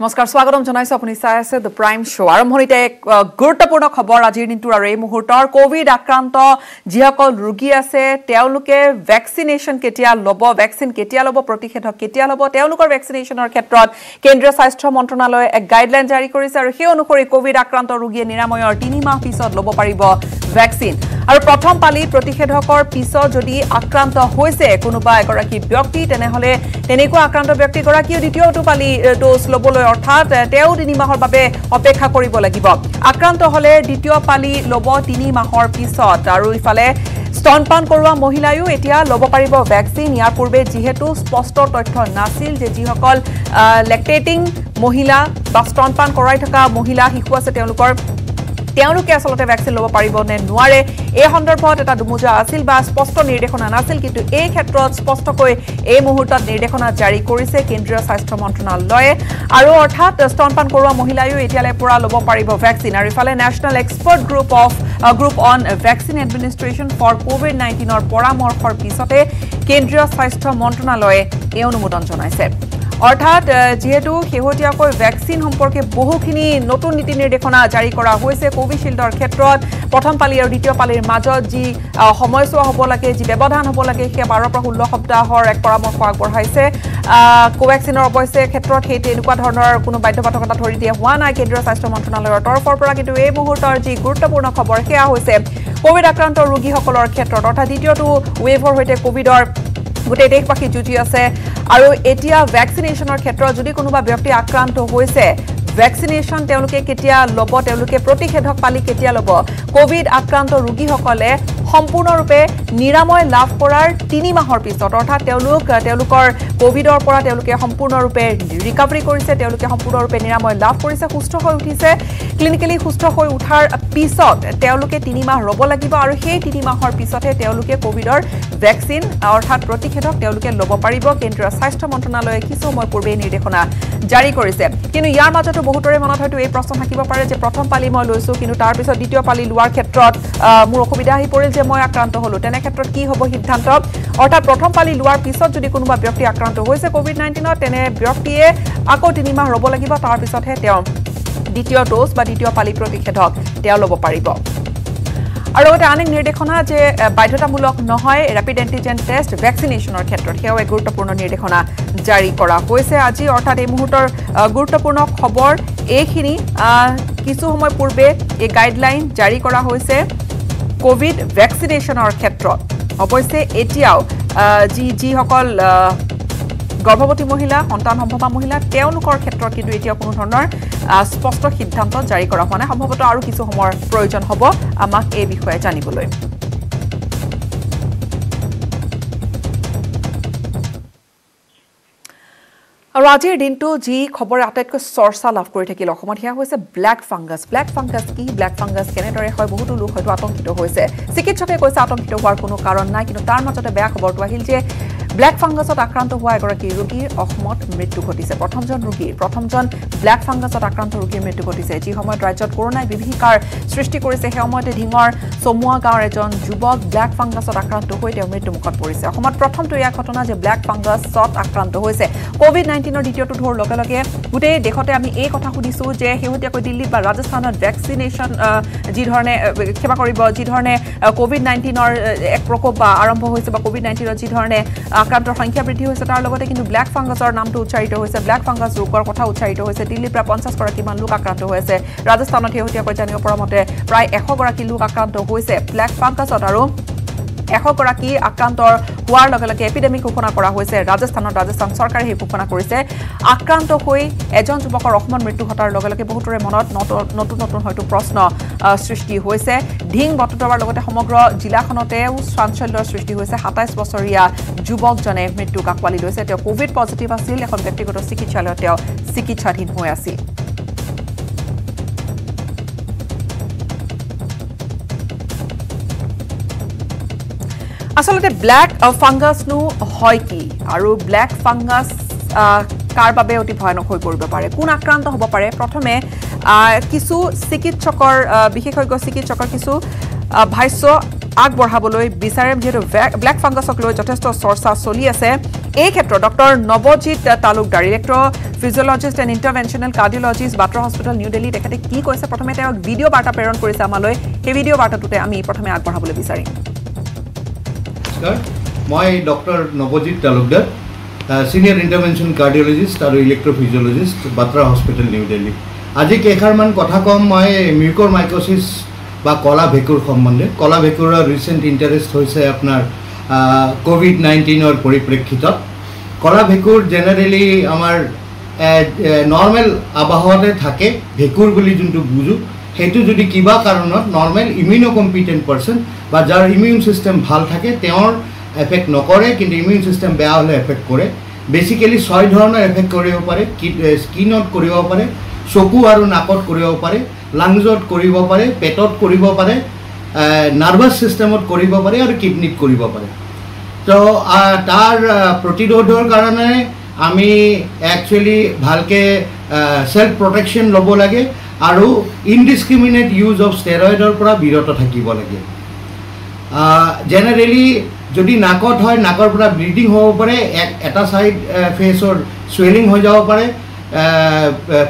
নমস্কাৰ স্বাগতম জনাইছো আপুনি চাই আছে দ্য প্ৰাইম শ্ব আৰম্ভণিতে এক গুৰুত্বপূৰ্ণ খবৰ আজিৰ দিনটোৰ আৰু এই মুহূৰ্তৰ কোভিড আক্ৰান্ত যিসকল ৰোগী আছে তেওঁলোকে ভ্যাকচিনেশন কেতিয়া লব ভ্যাকচিন কেতিয়া লব প্ৰতিষেধক কেতিয়া লব তেওঁলোকৰ ভ্যাকচিনেশনৰ ক্ষেত্ৰত কেন্দ্ৰীয় স্বাস্থ্য মন্ত্ৰালয়ে এক গাইডলাইন জাৰি কৰিছে আৰু সেই অনুসৰি কোভিড আক্ৰান্ত ৰোগীয়ে নিৰাময়ৰ 3 মাহ পিছত লব পাৰিব ভ্যাকচিন আৰু প্ৰথম পালি প্ৰতিষেধকৰ পিছত যদি আক্ৰান্ত হৈছে কোনোবা এগৰাকী ব্যক্তি তেনেহলে তেনেকুৱা আক্ৰান্ত ব্যক্তি গৰাকীও দ্বিতীয়টো পালি ডোজ লবলৈ অৰ্থাৎ তেও 3 মাহৰ বাবে অপেক্ষা কৰিব লাগিব আক্ৰান্ত হলে দ্বিতীয় পালি লব 3 মাহৰ পিছত আৰু ইফালে স্তনপান কৰোৱা মহিলায়ো এতিয়া লব পাৰিব ভ্যাকচিন ইয়াৰ পূৰ্বে যেহেতু স্পষ্ট তথ্য নাছিল যে যিসকল লেক্টেটিং মহিলা বা স্তনপান কৰাই থকা মহিলা শিশু আছে তেওঁলোকে আসলতে ভ্যাকচিন লব পাৰিব নে নোৱাৰে এই সন্দৰ্ভত এটা দুমুজা আছিল বা স্পষ্ট নিৰ্দেশনা নাছিল কিন্তু এই ক্ষেত্ৰত স্পষ্টকৈ এই মুহূৰ্তত নিৰ্দেশনা জাৰি কৰিছে কেন্দ্ৰীয় স্বাস্থ্য মন্ত্ৰালয়ে আৰু অৰ্থাৎ স্তনপান কৰোৱা মহিলায়ো এতিয়ালে পৰা লব পাৰিব ভ্যাকচিন আৰু ইফালে national expert group on vaccine administration for কোভিড-19 ৰ পৰামৰ্শৰ পিছতে কেন্দ্ৰীয় স্বাস্থ্য মন্ত্ৰালয়ে এই অনুমোদন জনাইছে অৰ্থাৎ যেহেতু শেহতীয়াকৈ ভ্যাকচিন সম্পৰ্কে বহুখিনি নতুন নীতি নিৰ্দেশনা জাৰি কৰা হৈছে কোভিশিল্ডৰ ক্ষেত্ৰত প্ৰথম পালি আৰু দ্বিতীয় পালিৰ মাজত যি সময়ছোৱা হ'ব লাগে যি ব্যৱধান হ'ব লাগে সেই 12 পৰা 16 সপ্তাহৰ এক পৰামৰ্শ আগবঢ়াইছে কোভ্যাক্সিনৰ অৱশ্যে ক্ষেত্ৰত সেই তেনেকুৱা ধৰণৰ কোনো বাধ্যবাধকতা ধৰি দিয়া হোৱা নাই কেন্দ্ৰীয় স্বাস্থ্য মন্ত্ৰালয়ৰ তৰফৰ পৰা কিন্তু এই মুহূৰ্তৰ যি গুৰুত্বপূৰ্ণ খবৰ সেয়া হৈছে কোভিড আক্ৰান্ত ৰোগীসকলৰ ক্ষেত্ৰত অৰ্থাৎ দ্বিতীয়টো ৱেভৰ সৈতে কোভিডৰ গোটেই দেশবাসী যুঁজি আছে আৰু এতিয়া ভ্যাকচিনেশনৰ ক্ষেত্ৰত যদি কোনোবা ব্যক্তি আক্ৰান্ত হৈছে ভ্যাকচিনেশন তেওঁলোকে কেতিয়া লব তেওঁলোকে প্ৰতিষেধক পালি কেতিয়া লব কোভিড আক্ৰান্ত ৰোগীসকলে সম্পূৰ্ণৰূপে নিৰাময় লাভ কৰাৰ 3 মাহৰ পিছত অৰ্থাৎ তেওঁলোকৰ কোভিডৰ পৰা তেওঁলোকে সম্পূৰ্ণৰূপে ৰিকভাৰি কৰিছে তেওঁলোকে সম্পূৰ্ণৰূপে নিৰাময় লাভ কৰিছে সুস্থ হৈ উঠিছে ক্লিনিক্যালি সুস্থ হৈ উঠাৰ পিছত তেওঁলোকে 3 মাহ ৰব লাগিব আৰু সেই 3 মাহৰ পিছতে তেওঁলোকে কোভিডৰ ভ্যাকচিন অৰ্থাৎ প্ৰতিষেধক তেওঁলোকে লব পাৰিব কেন্দ্ৰীয় স্বাস্থ্য মন্ত্ৰালয়ে কিছু সময় পূৰ্বে নিৰ্দেশনা জাৰি কৰিছে কিন্তু ইয়াৰ মাজতো বহুতৰে মনত হয়তো এই প্ৰশ্ন থাকিব পাৰে যে প্ৰথম পালি মই লৈছো কিন্তু তাৰ পিছত দ্বিতীয় পালি লোৱাৰ ক্ষেত্ৰত মোৰ অসুবিধা আহি পৰিল যে মই আক্ৰান্ত হলো তেনে ক্ষেত্ৰত কি হ'ব সিদ্ধান্ত অৰ্থাৎ প্ৰথম পালি লোৱাৰ পিছত যদি কোনোবা ব্যক্তি আক্ৰান্ত হৈছে কোভিড-19 তেনে ব্যক্তিয়ে আকৌ 3 মাহ ৰব লাগিব তাৰ পিছতহে তেওঁ দ্বিতীয় ডোজ বা দ্বিতীয় পালি প্ৰতিষেধক তেওঁ লব পাৰিব আৰু এটা আন নিৰ্দেশনা যে বাধ্যতামূলক নহয় ৰেপিড এন্টিজেন টেষ্ট ভ্যাকচিনেশনৰ ক্ষেত্ৰত সেয়াও এক গুৰুত্বপূৰ্ণ নিৰ্দেশনা জাৰি কৰা হৈছে আজি অৰ্থাৎ এই মুহূৰ্তৰ গুৰুত্বপূৰ্ণ খবৰ এইখিনি কিছু সময় পূৰ্বে এই গাইডলাইন জাৰি কৰা হৈছে কোভিড ভ্যাকচিনেশনৰ ক্ষেত্ৰত অৱশ্যে এতিয়াও যিসকল গৰ্ভৱতী মহিলা সন্তান সম্ভৱা মহিলা তেওঁলোকৰ ক্ষেত্ৰত কিন্তু এতিয়া কোনো ধৰণৰ স্পষ্ট সিদ্ধান্ত জাৰি কৰা হোৱা নাই সম্ভৱতঃ আৰু কিছু সময়ৰ প্ৰয়োজন হ'ব আমাক এই বিষয়ে জানিবলৈ আৰু আজিৰ দিনটো যি খবৰ আটাইতকৈ চৰ্চা লাভ কৰি থাকিল অসমত সেয়া হৈছে ব্ল্যাক ফাংগাছ কি ব্ল্যাক ফাংগাছ কেনেদৰে হয় বহুতো লোক হয়তো আতংকিত হৈছে চিকিৎসকে কৈছে আতংকিত হোৱাৰ কোনো কাৰণ নাই কিন্তু তাৰ মাজতে বেয়া খবৰটো আহিল যে ব্ল্যাক ফাংগাছত আক্ৰান্ত হোৱা এগৰাকী ৰোগীৰ অসমত মৃত্যু ঘটিছে প্ৰথমজন ব্ল্যাক ফাংগাছত আক্ৰান্ত ৰোগীৰ মৃত্যু ঘটিছে যি সময়ত ৰাজ্যত কৰোনাই বিভীষিকাৰ সৃষ্টি কৰিছে সেই সময়তে ঢিঙৰ চমুৱা গাঁৱৰ এজন যুৱক ব্ল্যাক ফাংগাছত আক্ৰান্ত হৈ তেওঁ মৃত্যুমুখত পৰিছে অসমত প্ৰথমটো এয়া ঘটনা যে ব্ল্যাক ফাংগাছত আক্ৰান্ত হৈছে কোভিড-19 দ্বিতীয়টো ঢৌৰ লগে লগে গোটেই দেশতে আমি এই কথা শুনিছো যে শেহতীয়াকৈ দিল্লী বা ৰাজস্থানত ভ্যাকচিনেশন যি ধৰণে সেৱা কৰিব যি ধৰণে কোভিড-19 এক প্ৰকোপ আৰম্ভ হৈছে বা কোভিড-19 যি ধৰণে আক্ৰান্তৰ সংখ্যা বৃদ্ধি হৈছে তাৰ লগতে কিন্তু ব্ল্যাক ফাংগাছৰ নামটো উচ্চাৰিত হৈছে ব্ল্যাক ফাংগাছ ৰোগৰ কথা উচ্চাৰিত হৈছে দিল্লীৰ প্ৰায় 50 গৰাকীমান লোক আক্ৰান্ত হৈ আছে ৰাজস্থানত শেহতীয়াকৈ জানিব পৰা মতে প্ৰায় 100 গৰাকী লোক আক্ৰান্ত হৈছে ব্ল্যাক ফাংগাছত আৰু 100 গৰাকী আক্ৰান্তৰ হোৱাৰ লগে লগে এপিডেমিক ঘোষণা কৰা হৈছে ৰাজস্থান চৰকাৰে এই ঘোষণা কৰিছে আক্ৰান্ত হৈ এজন যুৱকৰ অসমত মৃত্যু ঘটাৰ লগে লগে বহুতৰে মনত নতুন হয়তো প্ৰশ্ন সৃষ্টি হৈছে ঢিং বটতৰাৰ লগতে সমগ্ৰ জিলাখনতেও চাঞ্চল্যৰ সৃষ্টি হৈছে 27 বছৰীয়া যুৱকজনে মৃত্যুক আঁকোৱালি লৈছে তেওঁ কোভিড পজিটিভ আছিল এখন ব্যক্তিগত চিকিৎসালয়ত তেওঁ চিকিৎসাধীন হৈ আছিল আসলতে ব্ল্যাক ফাংগাছ নো হয় কি আৰু ব্ল্যাক ফাংগাছ কাৰ বাবে অতি ভয়ানক হৈ পৰিব পাৰে কোন আক্ৰান্ত হ'ব পাৰে প্ৰথমে কিছু চিকিৎসকৰ বিশেষজ্ঞ চিকিৎসকৰ কিছু ভাষ্য আগবঢ়াবলৈ বিচাৰে যেহেতু ব্ল্যাক ফাংগাছক লৈ যথেষ্ট চৰ্চা চলি আছে এই ক্ষেত্ৰত doctor Nabajit Talukdar director physiologist and interventional cardiologist Batra hospital New Delhi তেখেতে কি কৈছে প্ৰথমে তেওঁক ভিডিঅ' বাৰ্তা প্ৰেৰণ কৰিছে আমালৈ সেই ভিডিঅ' বাৰ্তাটোতে আমি প্ৰথমে আগবঢ়াবলৈ বিচাৰিম মই doctor Nabajit Talukdar senior intervention cardiologist আৰু electrophysiologist Batra hospital New Delhi আজি কেইষাৰমান কথা কম মই মিউকৰ মাইকোচিছ বা কলা ভেঁকুৰ সম্বন্ধে কলা ভেঁকুৰৰ ৰিচেণ্ট ইণ্টাৰেষ্ট হৈছে আপোনাৰ কোভিড-19ৰ পৰিপ্ৰেক্ষিতত কলা ভেঁকুৰ জেনেৰেলি আমাৰ নৰ্মেল আবহাৱাতে থাকে ভেঁকুৰ বুলি যোনটো বুজোঁ সেইটো যদি কিবা কাৰণত নৰ্মেল ইমিউনোকম্পিটেণ্ট পাৰ্চন বা যাৰ ইমিউন চিষ্টেম ভাল থাকে তেওঁৰ এফেক্ট নকৰে কিন্তু ইমিউন চিষ্টেম বেয়া হ'লে এফেক্ট কৰে বেচিকেলি 6 ধৰণৰ এফেক্ট কৰিব পাৰে স্কিনত কৰিব পাৰে চকু আৰু নাকত কৰিব পাৰে লাংজত কৰিব পাৰে পেটত কৰিব পাৰে নাৰ্ভাছ চিষ্টেমত কৰিব পাৰে আৰু কিডনিত কৰিব পাৰে তো তাৰ প্ৰতিৰোধৰ কাৰণে আমি একচুৱেলি ভালকে সেলফ প্ৰটেকশ্যন ল'ব লাগে আৰু ইনডিসক্ৰিমিনেট ইউজ অফ ষ্টেৰয়েডৰ পৰা বিৰত থাকিব লাগে জেনেৰেলি যদি নাকত হয় নাকৰ পৰা ব্লিডিং হ'ব পাৰে এটা সাইড ফেসৰ সুৱেলিং হৈ যাব পাৰে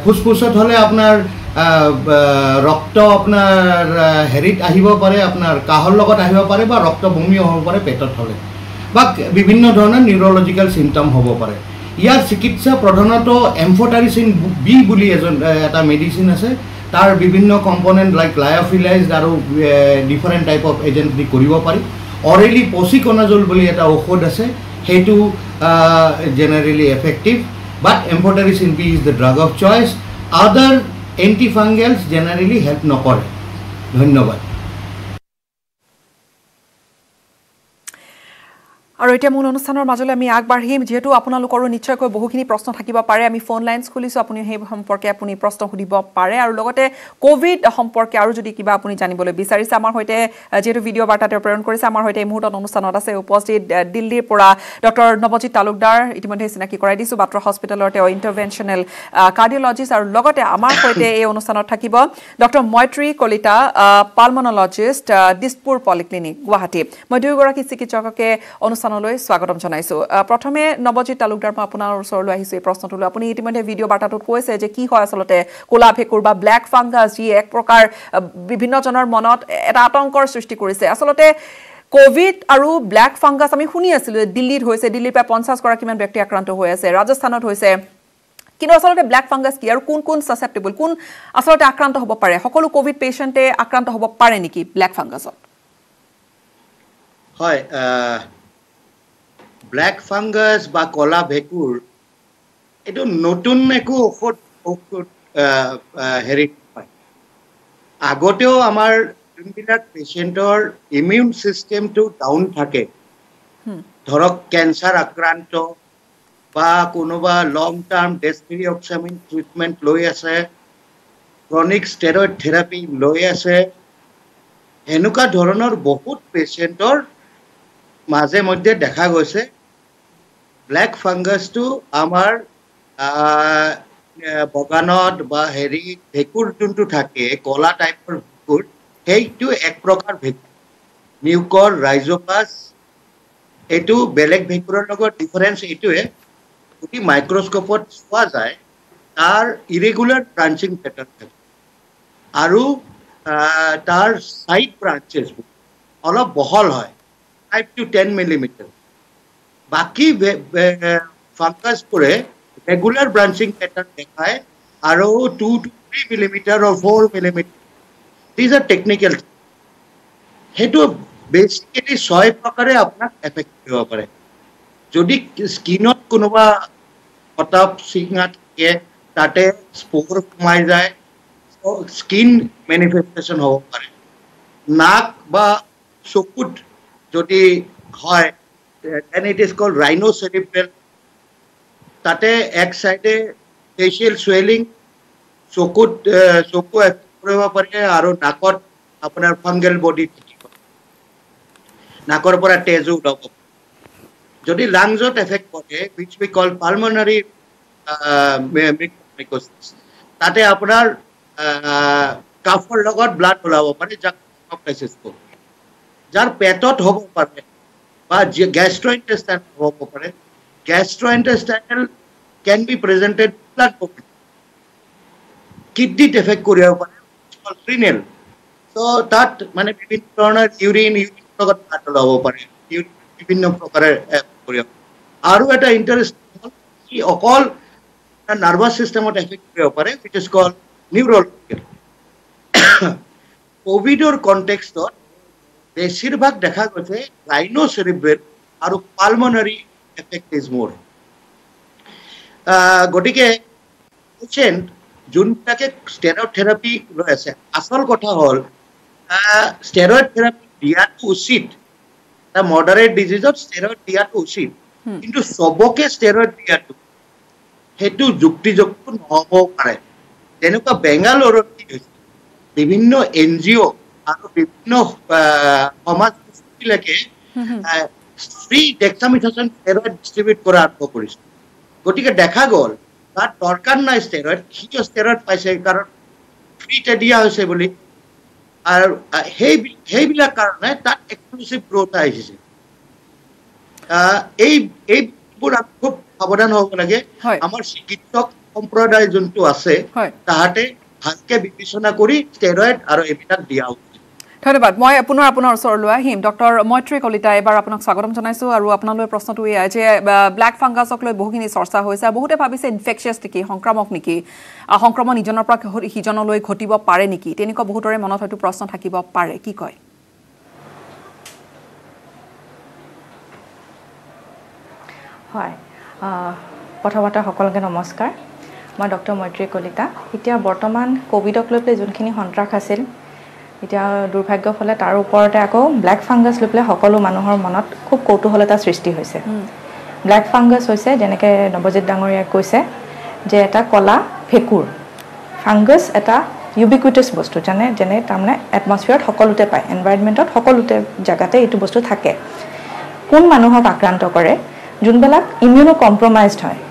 ফুসফুসত হলে আপোনাৰ ৰক্ত আপোনাৰ হেৰিত আহিব পাৰে আপোনাৰ কাহৰ লগত আহিব পাৰে বা ৰক্ত বমি হ'ব পাৰে পেটত হলে বা বিভিন্ন ধৰণৰ নিউৰলজিক্যাল সিম্পটম হ'ব পাৰে ইয়াৰ চিকিৎসা প্ৰধানতঃ এমফোটাৰিচিন বি বুলি এটা মেডিচিন আছে তাৰ বিভিন্ন কম্পোনেন্ট লাইক লায়োফিলাইজড আৰু ডিফাৰেন্ট টাইপ অফ এজেন্ট দি কৰিব পাৰি অৰেলি পচিকনাজল বুলি এটা ঔষধ আছে হেতু generally effective but amphotericin B is the drug of choice other antifungals generally help নকৰে ধন্যবাদ আৰু এতিয়া মূল অনুষ্ঠানৰ মাজলৈ আমি আগবাঢ়িম যেহেতু আপোনালোকৰো নিশ্চয়কৈ বহুখিনি প্ৰশ্ন থাকিব পাৰে আমি ফোন লাইনছ খুলিছো আপুনি সেই সম্পৰ্কে আপুনি প্ৰশ্ন সুধিব পাৰে আৰু লগতে কোভিড সম্পৰ্কে আৰু যদি কিবা আপুনি জানিবলৈ বিচাৰিছে আমাৰ হৈতে যেহেতু ভিডিঅ' বাৰ্তাতে প্ৰেৰণ কৰিছে আমাৰ হৈতে এই মুহূৰ্তত অনুষ্ঠানত আছে উপস্থিত দিল্লীৰ পৰা ডক্টৰ নৱজিৎ তালুকদাৰ ইতিমধ্যে চিনাকি কৰাই দিছো বাট্ৰা হস্পিটেলৰ তেওঁ ইণ্টাৰভেনশ্যনেল কাৰ্ডিঅলজিষ্ট আৰু লগতে আমাৰ হৈতে এই অনুষ্ঠানত থাকিব ডক্টৰ মৈত্ৰী কলিতা পালমনলজিষ্ট দিছপুৰ পলিক্লিনিক গুৱাহাটী মই দুয়োগৰাকী চিকিৎসককে অনুষ্ঠানলৈ স্বাগতম জনাইছো প্ৰথমে নৱজিৎ তালুকদাৰ মই আপোনাৰ ওচৰলৈ আহিছো এই প্ৰশ্নটোলৈ আপুনি ইতিমধ্যে ভিডিঅ' বাৰ্তাটোত কৈছে যে কি হয় আচলতে কোলা ভেঁকুৰ বা ব্ল্যাক ফাংগাছ যি এক প্ৰকাৰ বিভিন্ন জনৰ মনত এটা আতংকৰ সৃষ্টি কৰিছে আচলতে কোভিড আৰু ব্ল্যাক ফাংগাছ আমি শুনি আছিলো দিল্লীত হৈছে দিল্লীৰ পৰা 50 গৰাকীমান ব্যক্তি আক্ৰান্ত হৈ আছে ৰাজস্থানত হৈছে কিন্তু আচলতে ব্ল্যাক ফাংগাছ কি আৰু কোন কোন সাসেপ্টেবল কোন আচলতে আক্ৰান্ত হ'ব পাৰে সকলো কোভিড পেশেন্টে আক্ৰান্ত হ'ব পাৰে নেকি ব্ল্যাক ফাংগাছত হয় ব্ল্যাক ফাংগাছ বা কলা ভেঁকুৰ এটো নতুন একো ঔষধ হেৰি পায় আগতেও আমাৰ যোনবিলাক পেশেন্টৰ ইমিউন সিস্টেমটো ডাউন থাকে ধৰক ক্যান্সাৰ আক্ৰান্ত বা কোনোবা লং টাৰ্ম ডেস্পিৰিঅক্সামিন ট্ৰিটমেন্ট লৈ আছে ক্ৰনিক ষ্টেৰয়েড থেৰাপি লৈ আছে এনেকুৱা ধৰণৰ বহুত পেশেন্টৰ মাঝে মধ্যে দেখা গৈছে ব্ল্যাক ফাংগাছটো আমাৰ বগানত বা হেৰি ভেঁকুৰ যোনটো থাকে কলা টাইপৰ ভেঁকুৰ সেইটো এক প্ৰকাৰ ভেঁকুৰ মিউকৰ ৰাইজোপাছ এটো বেলেগ ভেঁকুৰৰ লগত ডিফাৰেন্স এইটোৱে যদি মাইক্ৰোস্কোপত চোৱা যায় তাৰ ইৰেগুলাৰ ব্ৰাঞ্চিং প্যাটাৰ্ন থাকে আৰু তাৰ সাইড ব্ৰাঞ্চেছ অলপ বহল হয় 5 to 10 millimeter বাকি ফাংগাছ পৰে ৰেগুলাৰ ব্ৰাঞ্চিং প্যাটাৰ্ন দেখায় আৰু 2 to 3 millimeter or 4 millimeter these are technical হেতু বেসিক্যালি 6 প্ৰকাৰে আপোনাক এফেক্ট কৰিব পাৰে যদি স্কিনত কোনোবা পটাপ সিগনা থাকে তাতে স্পোৰ কমাই যায় স্কিন ম্যানিফেস্টেশন হ'ব পাৰে নাক বা চকুত যদি হয় then it is called rhinocerebral তাতে এক সাইডে ফেশিয়াল সুৱেলিং চকু কৰিব পাৰে আৰু নাকত আপোনাৰ ফাংগেল বডি নাকৰ পৰা তেজ ওলাব যদি লাংজত এফেক্ট কৰে which we call pulmonary mycosis তাতে আপোনাৰ কাফৰ লগত ব্লাড ওলাব পাৰে যাক ক্ৰাইসিস যাৰ পেটত হ'ব পাৰে বা গ্যাস্ট্ৰোইন্টেষ্টাইনাল হ'ব পাৰে গ্যাস্ট্ৰোইন্টেষ্টাইনাল can be presented blood pocket kidney effect কৰিব পাৰে renal so that মানে বিভিন্ন ধৰণৰ ইউৰিন লগত পাতল হ'ব পাৰে বিভিন্ন প্ৰকাৰে কৰিব আৰু এটা ইন্টাৰেষ্টিং কি অকল নাৰ্ভাছ সিস্টেমত এফেক্ট কৰিব পাৰে which is called neurological কোভিডৰ কনটেক্সটত বেছিভাগ দেখা গৈছে ৰাইনোসেৰিব্ৰেল আৰু পালমোনাৰী এফেক্ট ইজ মোৰ গটিকে পেশেন্ট যোনটাকে স্টেরয়েড থেরাপি লৈ আছে আসল কথা হল স্টেরয়েড থেরাপি দিয়াটো উচিত এটা মডারেট ডিজিজত স্টেরয়েড দিয়াটো উচিত কিন্তু সবকে স্টেরয়েড দিয়াটো হেতু যুক্তিযুক্ত নহব পাৰে যেনেকুৱা বেংগালুৰুত কি হৈছে বিভিন্ন এনজিও আৰু বিভিন্ন সমাজ সংস্থাবিলাকে ফ্ৰী ডেক্সামিথাছন স্টেৰয়েড ডিস্ট্ৰিবিউট কৰা আৰম্ভ কৰিছে গটিকে দেখা গল তার দরকার নাই স্টেরয়েড কি স্টেরয়েড পাইছে কারণ ফ্রিতে দিয়া হৈছে বলি আর সেইবিলাক কারণে তার এক্সক্লুসিভ গ্রোথ আহিছে এইবোৰ খুব সাবধান হ'ব লাগে আমাৰ চিকিৎসক সম্প্ৰদায় যোনটো আছে তাহাতে ভালকে বিবেচনা কৰি স্টেৰয়েড আৰু এইবিলাক দিয়া উচিত ধন্যবাদ মই আপোনাৰ ওচৰলৈ আহিম ডক্টৰ মৈত্ৰী কলিতা এবাৰ আপোনাক স্বাগতম জনাইছো আৰু আপোনালৈ প্ৰশ্নটো এয়া যে ব্ল্যাক ফাংগাছক লৈ বহুখিনি চৰ্চা হৈছে বহুতে ভাবিছে ইনফেকশিয়াছ নেকি সংক্ৰামক নেকি সংক্ৰমণ ইজনৰ পৰা হিজনলৈ ঘটিব পাৰে নেকি তেনেকুৱা বহুতৰে মনত হয়তো প্ৰশ্ন থাকিব পাৰে কি কয় হয় প্ৰথমতে সকলোকে নমস্কাৰ মই ডক্টৰ মৈত্ৰী কলিতা এতিয়া বৰ্তমান কোভিডক লৈ পেলাই যোনখিনি সন্ত্ৰাস আছিল এতিয়া দুৰ্ভাগ্যৰ ফলত তাৰ ওপৰতে আকৌ ব্ল্যাক ফাংগাছ লৈ পেলাই সকলো মানুহৰ মনত খুব কৌতূহলতা সৃষ্টি হৈছে ব্ল্যাক ফাংগাছ হৈছে যেনেকৈ নৱজিত ডাঙৰীয়াই কৈছে যে এটা কলা ভেঁকুৰ ফাংগাছ এটা ইউবিকুইটাছ বস্তু যেনে তাৰমানে এটমছফিয়াৰত সকলোতে পায় এনভাইৰনমেণ্টত সকলোতে জাগাতে এইটো বস্তু থাকে কোন মানুহক আক্ৰান্ত কৰে যোনবিলাক ইমিউনো কম্প্ৰমাইজড হয়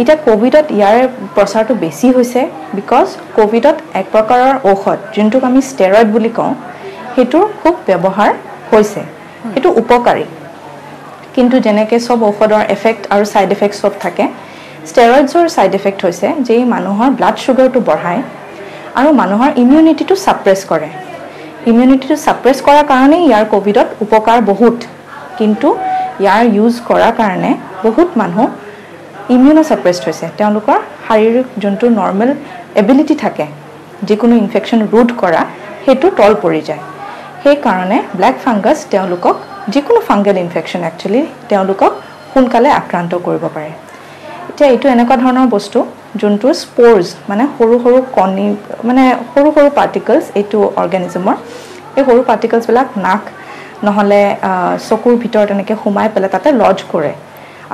এটা কোভিডত ইয়াৰ প্ৰচাৰটো বেছি হৈছে বিকজ কোভিডত এক প্ৰকাৰৰ ঔষধ যোনটোক আমি স্টেৰয়েড বুলি কওঁ হেতুৰ খুব ব্যৱহাৰ হৈছে এটো উপকাৰী কিন্তু যেনেকৈ সব ঔষধৰ এফেক্ট আৰু সাইড এফেক্ট সব থাকে স্টেৰয়েডছৰ সাইড এফেক্ট হৈছে যে মানুহৰ ব্লাড সুগাৰটো বঢ়ায় আৰু মানুহৰ ইমিউনিটিটো সাপ্ৰেছ কৰে ইমিউনিটিটো সাপ্ৰেছ কৰাৰ কাৰণে ইয়াৰ কোভিডত উপকাৰ বহুত কিন্তু ইয়াৰ ইউজ কৰাৰ কাৰণে বহুত মানুহ ইমিউনো সাপ্ৰেছড হৈছে তেওঁলোকৰ শাৰীৰিক যোনটো নৰ্মেল এবিলিটি থাকে যিকোনো ইনফেকশন ৰোধ কৰা হেতু তল পৰি যায় সেই কাৰণে ব্ল্যাক ফাংগাছ তেওঁলোকক যিকোনো ফাংগাল ইনফেকশন একচুয়ালি তেওঁলোকক সোনকালে আক্ৰান্ত কৰিব পাৰে এতিয়া এইটো এনেকুৱা ধৰণৰ বস্তু যোনটো স্পোৰ্স মানে সৰু সৰু কণী মানে সৰু সৰু পাৰ্টিকলছ এইটো অৰ্গানিজমৰ এই সৰু পাৰ্টিকলছ বিলাক নাক নহলে চকুৰ ভিতৰত এনেকৈ সোমাই পেলাই তাতে লজ কৰে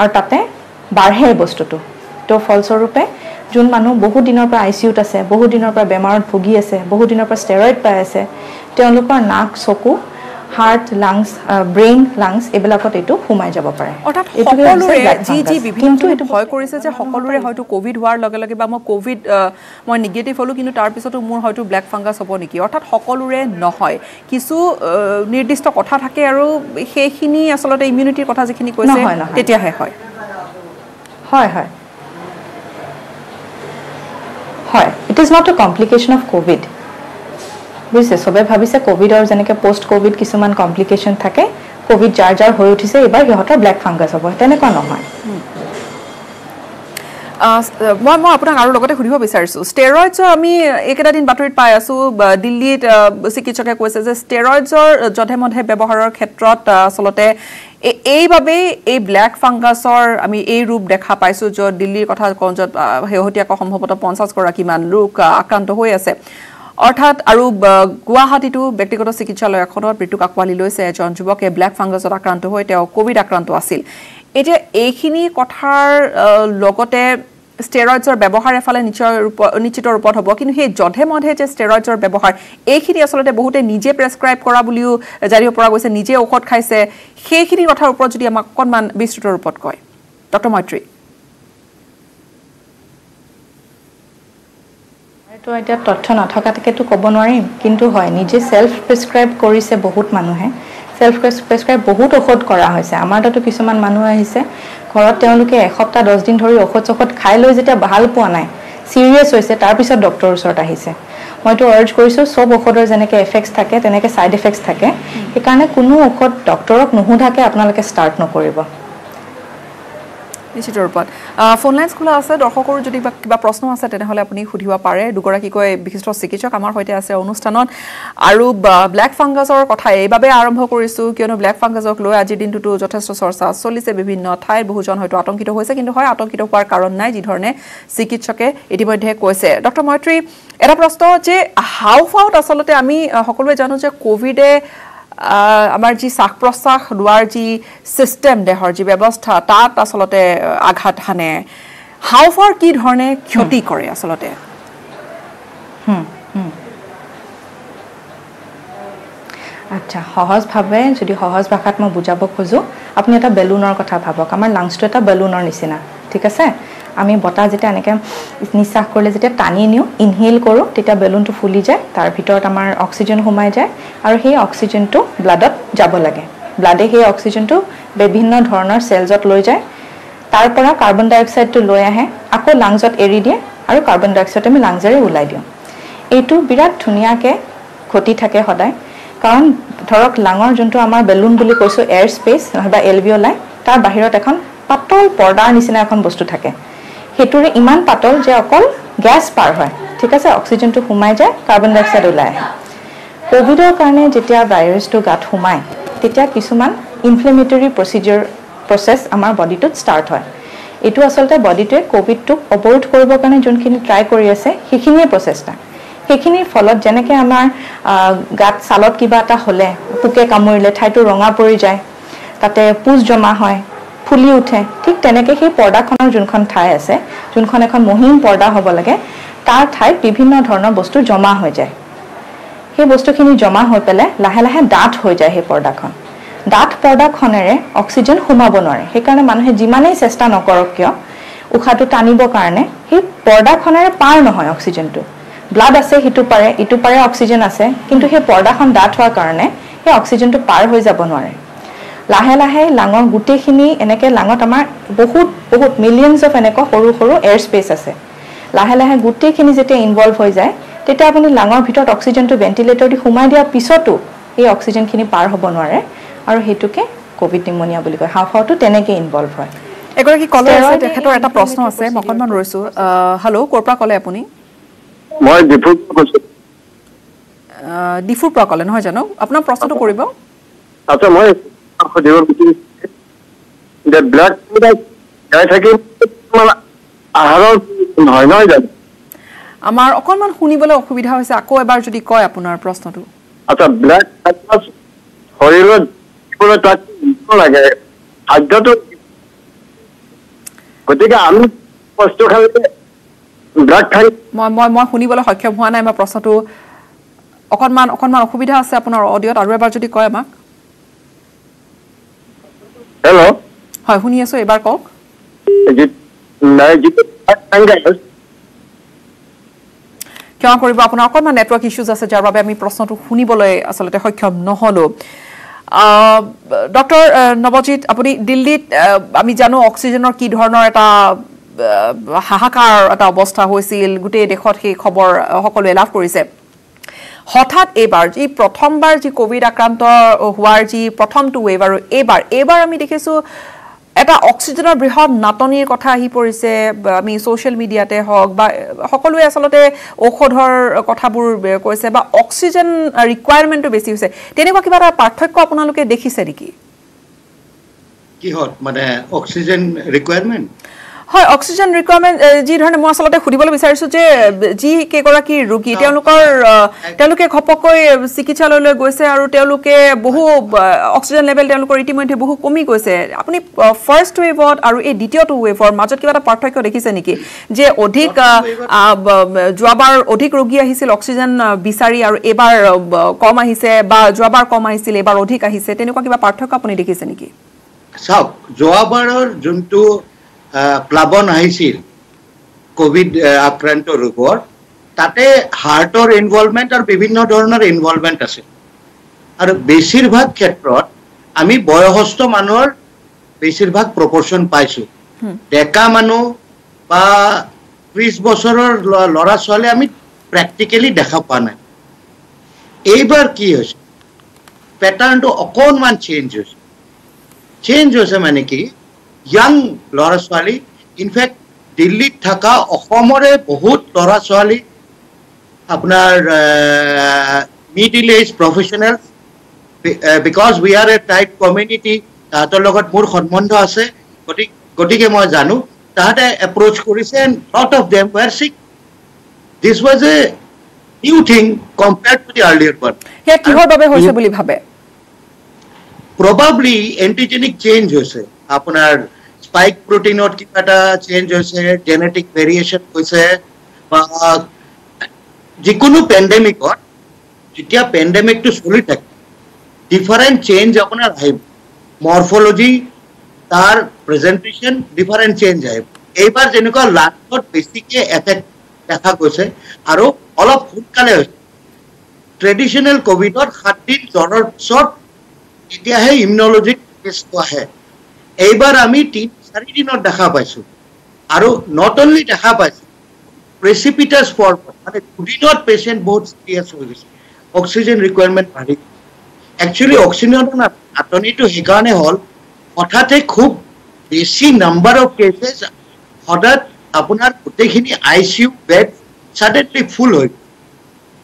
আৰু তাতে বাঢ়ে বস্তুটো তো ফলস্বৰূপে যোন মানুহ বহু দিনৰ পৰা আইসিইউত আছে বহু দিনৰ পৰা বেমাৰত ভুগি আছে বহু দিনৰ পৰা স্টেৰয়েড পাই আছে তেওঁলোকৰ নাক চকু হাৰ্ট লাংস ব্ৰেইন লাংস এবিলাকত এইটো সোমাই যাব পাৰে এইটো সকলোৰে জি বিভিন্ন এইটো ভয় কৰিছে যে সকলোৰে হয়তো কোভিড হোৱাৰ লগে লগে বা মই কোভিড মই নিগেটিভ হলো কিন্তু তাৰ পিছতো মোৰ হয়তো ব্ল্যাক ফাংগাছ হ'ব নেকি অৰ্থাৎ সকলোৰে নহয় কিছু নিৰ্দিষ্ট কথা থাকে আৰু সেইখিনি আসলতে ইমিউনিটিৰ কথা যিখিনি কৈছে তেতিয়াহে হয় হয় হয় হয় it is not a complication of Covid বুঝছে সবে ভাবিছে কোভিড আৰু যেনেকৈ পোষ্ট কোভিড কিছুমান কমপ্লিকেশন থাকে কোভিড যাৰ হৈ উঠিছে এবাৰ সিহঁতৰ ব্ল্যাক ফাংগাছ হ'ব তেনেকুৱা নহয় মই আপোনাক আৰু লগতে সুধিব বিচাৰিছো স্টেৰয়েডছৰ আমি এইকেইটা দিন বাতৰিত পাই আছো দিল্লীত চিকিৎসকে কৈছে যে স্টেৰয়েডছৰ যধে মধে ব্যৱহাৰৰ ক্ষেত্ৰত আসলতে এইভাবে এই ব্ল্যাক ফাংগাছৰ আমি এই ৰূপ দেখা পাইছো য'ত দিল্লীৰ কথা কওঁ য'ত শেহতীয়াকৈ সম্ভৱতঃ 50 গৰাকীমান লোক আক্ৰান্ত হৈ আছে অৰ্থাৎ আৰু গুৱাহাটীটো ব্যক্তিগত চিকিৎসালয় এখনত মৃত্যুক আঁকোৱালি লৈছে এজন যুৱকে ব্ল্যাক ফাংগাছত আক্ৰান্ত হৈ তেওঁ কোভিড আক্ৰান্ত আছিল এতিয়া এইখিনি কথাৰ লগতে স্টেৰয়েডছৰ ব্যৱহাৰ এফালে নিশ্চিত ৰূপত হ'ব কিন্তু সেই যধে মধে যে স্টেৰয়েডছৰ ব্যৱহাৰ এইখিনি আসলতে বহুতে নিজে প্ৰেছক্ৰাইব কৰা বুলিও জানিব পৰা গৈছে নিজে ঔষধ খাইছে সেইখিনি কথাৰ ওপৰত যদি আমাক অকণমান বিস্তৃত ৰূপত কয় ডক্টৰ মৈত্ৰী তো এতিয়া তথ্য নথকাতেতো ক'ব নোৱাৰিম কিন্তু হয় নিজে সেলফ প্ৰেছক্ৰাইব কৰিছে বহুত মানুহে সেলফ প্ৰেছক্ৰাইব বহুত ঔষধ কৰা হৈছে আমাৰ তাতো কিছুমান মানুহ আহিছে ঘৰত তেওঁলোকে এসপ্তাহ 10 দিন ধৰি ঔষধ খাই লৈ যেতিয়া ভাল পোৱা নাই সিৰিয়াছ হৈছে তাৰ পিছত ডক্টৰৰ ওচৰত আহিছে মইতো আৰ্জ কৰিছো সব ঔষধৰ যেনেকে এফেক্টস থাকে তেনেকে সাইড এফেক্টস থাকে সেইকাৰণে কোনো ঔষধ ডক্টৰক নুহুধাকে আপোনালোকে ষ্টাৰ্ট নকৰিব নিশ্চিতৰ ওপৰত ফোন লাইনছ খোলা আছে দৰ্শকৰ যদি কিবা প্ৰশ্ন আছে তেনেহলে আপুনি সুধিব পাৰে দুগৰাকীকৈ বিশিষ্ট চিকিৎসক আমাৰ সৈতে আছে অনুষ্ঠানত আৰু ব্ল্যাক ফাংগাছৰ কথা এইবাবে আৰম্ভ কৰিছো কিয়নো ব্ল্যাক ফাংগাছক লৈ আজিৰ দিনটোটো যথেষ্ট চৰ্চা চলিছে বিভিন্ন ঠাইত বহুজন হয়তো আতংকিত হৈছে কিন্তু হয় আতংকিত হোৱাৰ কাৰণ নাই যি ধৰণে চিকিৎসকে ইতিমধ্যে কৈছে ডক্টৰ মৈত্ৰী এটা প্ৰশ্ন যে হাওফাওত আচলতে আমি সকলোৱে জানো যে কোভিডে আমাৰ যি শ্বাস প্ৰশ্বাস লোৱাৰ যি সিস্টেম দেহৰ যি ব্যৱস্থা তাত আচলতে আঘাত হানে হাওফাওৰ কি ধৰণে ক্ষতি কৰে আচলতে আচ্ছা সহজভাৱে যদি সহজ ভাষাত মই বুজাব খোজো আপুনি এটা বেলুনৰ কথা ভাবক আমাৰ লাংছটো এটা বেলুনৰ নিচিনা ঠিক আছে আমি বতাহ যেতিয়া এনেকৈ নিশ্বাস কৰিলে যেতিয়া টানি নিও ইনহেল কৰোঁ তেতিয়া বেলুনটো ফুলি যায় তাৰ ভিতৰত আমাৰ অক্সিজেন সোমাই যায় আৰু সেই অক্সিজেনটো ব্লাডত যাব লাগে ব্লাডে সেই অক্সিজেনটো বিভিন্ন ধৰণৰ সেলছত লৈ যায় তাৰ পৰা কাৰ্বন ডাই অক্সাইডটো লৈ আহে আকৌ লাংছত এৰি দিয়ে আৰু কাৰ্বন ডাই অক্সাইড আমি লাংজেৰে ওলাই দিওঁ এইটো বিৰাট ধুনীয়াকৈ ঘটি থাকে সদায় কাৰণ ধৰক লাঙৰ যোনটো আমাৰ বেলুন বুলি কৈছো এয়াৰ স্পেচ নহবা এলভিওলাই তাৰ বাহিৰত এখন পাতল পৰ্দাৰ নিচিনা এখন বস্তু থাকে হেতুৰে ইমান পাতল যে অকল গ্যাস পাৰ হয় ঠিক আছে অক্সিজেনটো সোমাই যায় কাৰ্বন ডাই অক্সাইড ওলাই আহে কোভিডৰ কাৰণে যেতিয়া ভাইৰাছটো গাত সোমায় তেতিয়া কিছুমান ইনফ্লেমেটৰি প্ৰচেছ আমাৰ বডিটোত ষ্টাৰ্ট হয় এইটো আচলতে বডিটোৱে কোভিডটোক অৱৰোধ কৰিবৰ কাৰণে যোনখিনি ট্ৰাই কৰি আছে সেইখিনিয়ে প্ৰচেষ্টা সেইখিনিৰ ফলত যেনেকৈ আমাৰ গাত ছালত কিবা এটা হ'লে পোকে কামুৰিলে ঠাইটো ৰঙা পৰি যায় তাতে পুজ জমা হয় ফুলি উঠে ঠিক তেনেকৈ সেই পৰ্দাখনৰ যোনখন ঠাই আছে যোনখন এখন মহিম পৰ্দা হ'ব লাগে তাৰ ঠাইত বিভিন্ন ধৰণৰ বস্তু জমা হৈ যায় সেই বস্তুখিনি জমা হৈ পেলাই লাহে লাহে ডাঠ হৈ যায় সেই পৰ্দাখন ডাঠ পৰ্দাখনেৰে অক্সিজেন সোমাব নোৱাৰে সেইকাৰণে মানুহে যিমানেই চেষ্টা নকৰক কিয় উশাহটো টানিবৰ কাৰণে সেই পৰ্দাখনেৰে পাৰ নহয় অক্সিজেনটো ব্লাড আছে ইটো পাৰে অক্সিজেন আছে কিন্তু সেই পৰ্দাখন ডাঠ হোৱাৰ কাৰণে সেই অক্সিজেনটো পাৰ হৈ যাব নোৱাৰে লাহে লাহে লাঙৰ গুটেখিনি এনেকে লাঙত আমাৰ বহুত মিলিয়নছ অফ এনেকৈ সৰু সৰু এয়াৰ স্পেচ আছে লাহে লাহে গুটেখিনি যেতিয়া ইনভলভ হৈ যায় তেতিয়া আপুনি লাঙৰ ভিতৰত অক্সিজেনটো ভেন্টিলেটৰ দি সোমাই দিয়াৰ পিছতো এই অক্সিজেনখিনি পাৰ হ'ব নোৱাৰে আৰু হেতুকে কোভিড নিউমোনিয়া বুলি কয় হাওফাওটো তেনেকৈ ইনভলভ হয় এগৰাকী কলে আছে তেখেতৰ এটা প্ৰশ্ন আছে মকনমান ৰৈছো হেল্ল' কৰপৰা কলে আপুনি মই ডিফুৰ পৰা কলে নহয় জানো আপোনাৰ প্ৰশ্নটো কৰিব আচ্ছা মই সুধিব বিচাৰিছো যে ব্লাড গাই থাকি আহাৰৰ নহয় নহয় জানো আমাৰ অকণমান শুনিবলৈ অসুবিধা হৈছে আকৌ এবাৰ যদি কয় আপোনাৰ প্ৰশ্নটো আচ্ছা ব্লাড শৰীৰত তাক লাগে খাদ্যটো গতিকে আমি বস্তু খালে ব্লাড খাই মই শুনিবলৈ সক্ষম হোৱা নাই মই প্ৰশ্নটো অকণমান অসুবিধা আছে আপোনাৰ অডিঅ'ত আৰু এবাৰ যদি কয় আমাক হেল্ল' হয় শুনি আছো এবাৰ কওক ক্ষমা কৰিব আপোনাৰ অকণমান নেটৱৰ্ক ইছ্যুজ আছে যাৰ বাবে আমি প্ৰশ্নটো শুনিবলৈ আচলতে সক্ষম নহলো ডক্টৰ নৱজিৎ আপুনি দিল্লীত আমি জানো অক্সিজেনৰ কি ধৰণৰ এটা হাহাকাৰ এটা অৱস্থা হৈছিল গোটেই দেশত সেই খবৰ সকলোৱে লাভ কৰিছে হঠাৎ এইবাৰ যি প্ৰথমবাৰ যি কোভিড আক্ৰান্ত হোৱাৰ যি প্ৰথমটো ৱেভ আৰু এইবাৰ আমি দেখিছো এটা অক্সিজেনৰ বৃহৎ নাটনিৰ কথা আহি পৰিছে আমি সোশ্যাল মিডিয়াতে হওক বা সকলোৱে আচলতে ঔষধৰ কথাবোৰ কৈছে বা অক্সিজেন ৰিকুৱায়াৰমেণ্টটো বেছি হৈছে তেনেকুৱা কিবা এটা পাৰ্থক্য আপোনালোকে দেখিছে নেকি কিহত মানে অক্সিজেন ৰিকুৱায়াৰমেণ্ট হয় অক্সিজেন ৰিকুৱায়াৰমেণ্ট যি ধৰণে মই আচলতে সুধিবলৈ বিচাৰিছো যে যি কেইগৰাকী ৰোগী তেওঁলোকে ঘপককৈ চিকিৎসালয়লৈ গৈছে আৰু তেওঁলোকে বহু অক্সিজেন লেভেল তেওঁলোকৰ ইতিমধ্যে বহু কমি গৈছে আপুনি ফাৰ্ষ্ট ৱেভত আৰু এই দ্বিতীয়টো ৱেভৰ মাজত কিবা এটা পাৰ্থক্য দেখিছে নেকি যে অধিক যোৱাবাৰ অধিক ৰোগী আহিছিল অক্সিজেন বিচাৰি আৰু এইবাৰ কম আহিছে বা যোৱাবাৰ কম আহিছিল এইবাৰ অধিক আহিছে তেনেকুৱা কিবা পাৰ্থক্য আপুনি দেখিছে নেকি চাওক যোৱাবাৰৰ যোনটো প্লাবন আহিছিল কোভিড আক্ৰান্ত ৰোগৰ তাতে হাৰ্টৰ ইনভলভমেণ্ট আৰু বিভিন্ন ধৰণৰ ইনভলভমেণ্ট আছে আৰু বেছিভাগ ক্ষেত্ৰত আমি বয়সস্থ মানুহৰ বেছিভাগ প্ৰপৰ্শন পাইছো ডেকা মানুহ বা 20 বছৰৰ লৰা ছোৱালী আমি প্ৰ্যাকটিক্যালি দেখা পোৱা নাই এইবাৰ কি হৈছে প্যাটাৰ্নটো অকনমান চেঞ্জ হৈছে মানে কি ইয়াং লৰা ছোৱালী ইনফ্যাক্ট দিল্লীত থকা অসমৰে বহুত লৰা ছোৱালী আপোনাৰ middle age professionals because we are a tight community তাহাঁতৰ লগত মোৰ সম্বন্ধ আছে গতিকে মই জানো তাহাঁতে approach কৰিছে and lot of them were sick this was a new thing compared to the earlier one হে কিহৰ বাবে হৈছে বুলি ভাবে probably antigenic change হৈছে আপোনাৰ spike proteinত কিবা এটা change হৈছে genetic variation হৈছে বা যিকোনো pandemicত যেতিয়া pandemicটো চলি থাকে different change আপোনাৰ আহিব morphology তাৰ presentation different change আহিব এইবাৰ যেনেকুৱা লাংছত বেছিকে এফেক্ট দেখা গৈছে আৰু অলপ সোনকালে হৈছে ট্ৰেডিশনেল কোভিডৰ 7 দিন জ্বৰৰ পিছত এতিয়াহে ইমিউনলজি টেষ্ট আহে এইবাৰ আমি 3-4 দিনত দেখা পাইছো আৰু নট অনলি দেখা পাইছো প্ৰেচিপিটাছ ফৰ্ম মানে দুদিনত পেশেন্ট বহুত সিৰিয়াছ হৈ গৈছে অক্সিজেন ৰিকুৱাৰমেন্ট বাঢ়ি একচুয়ালি অক্সিজেনৰ নাটনিটো সেইকাৰণে হল হঠাতে খুব বেছি নাম্বাৰ অফ কেसेছ হঠাৎ আপোনাৰ গোটেইখিনি আইসিইউ বেড suddenly full হৈ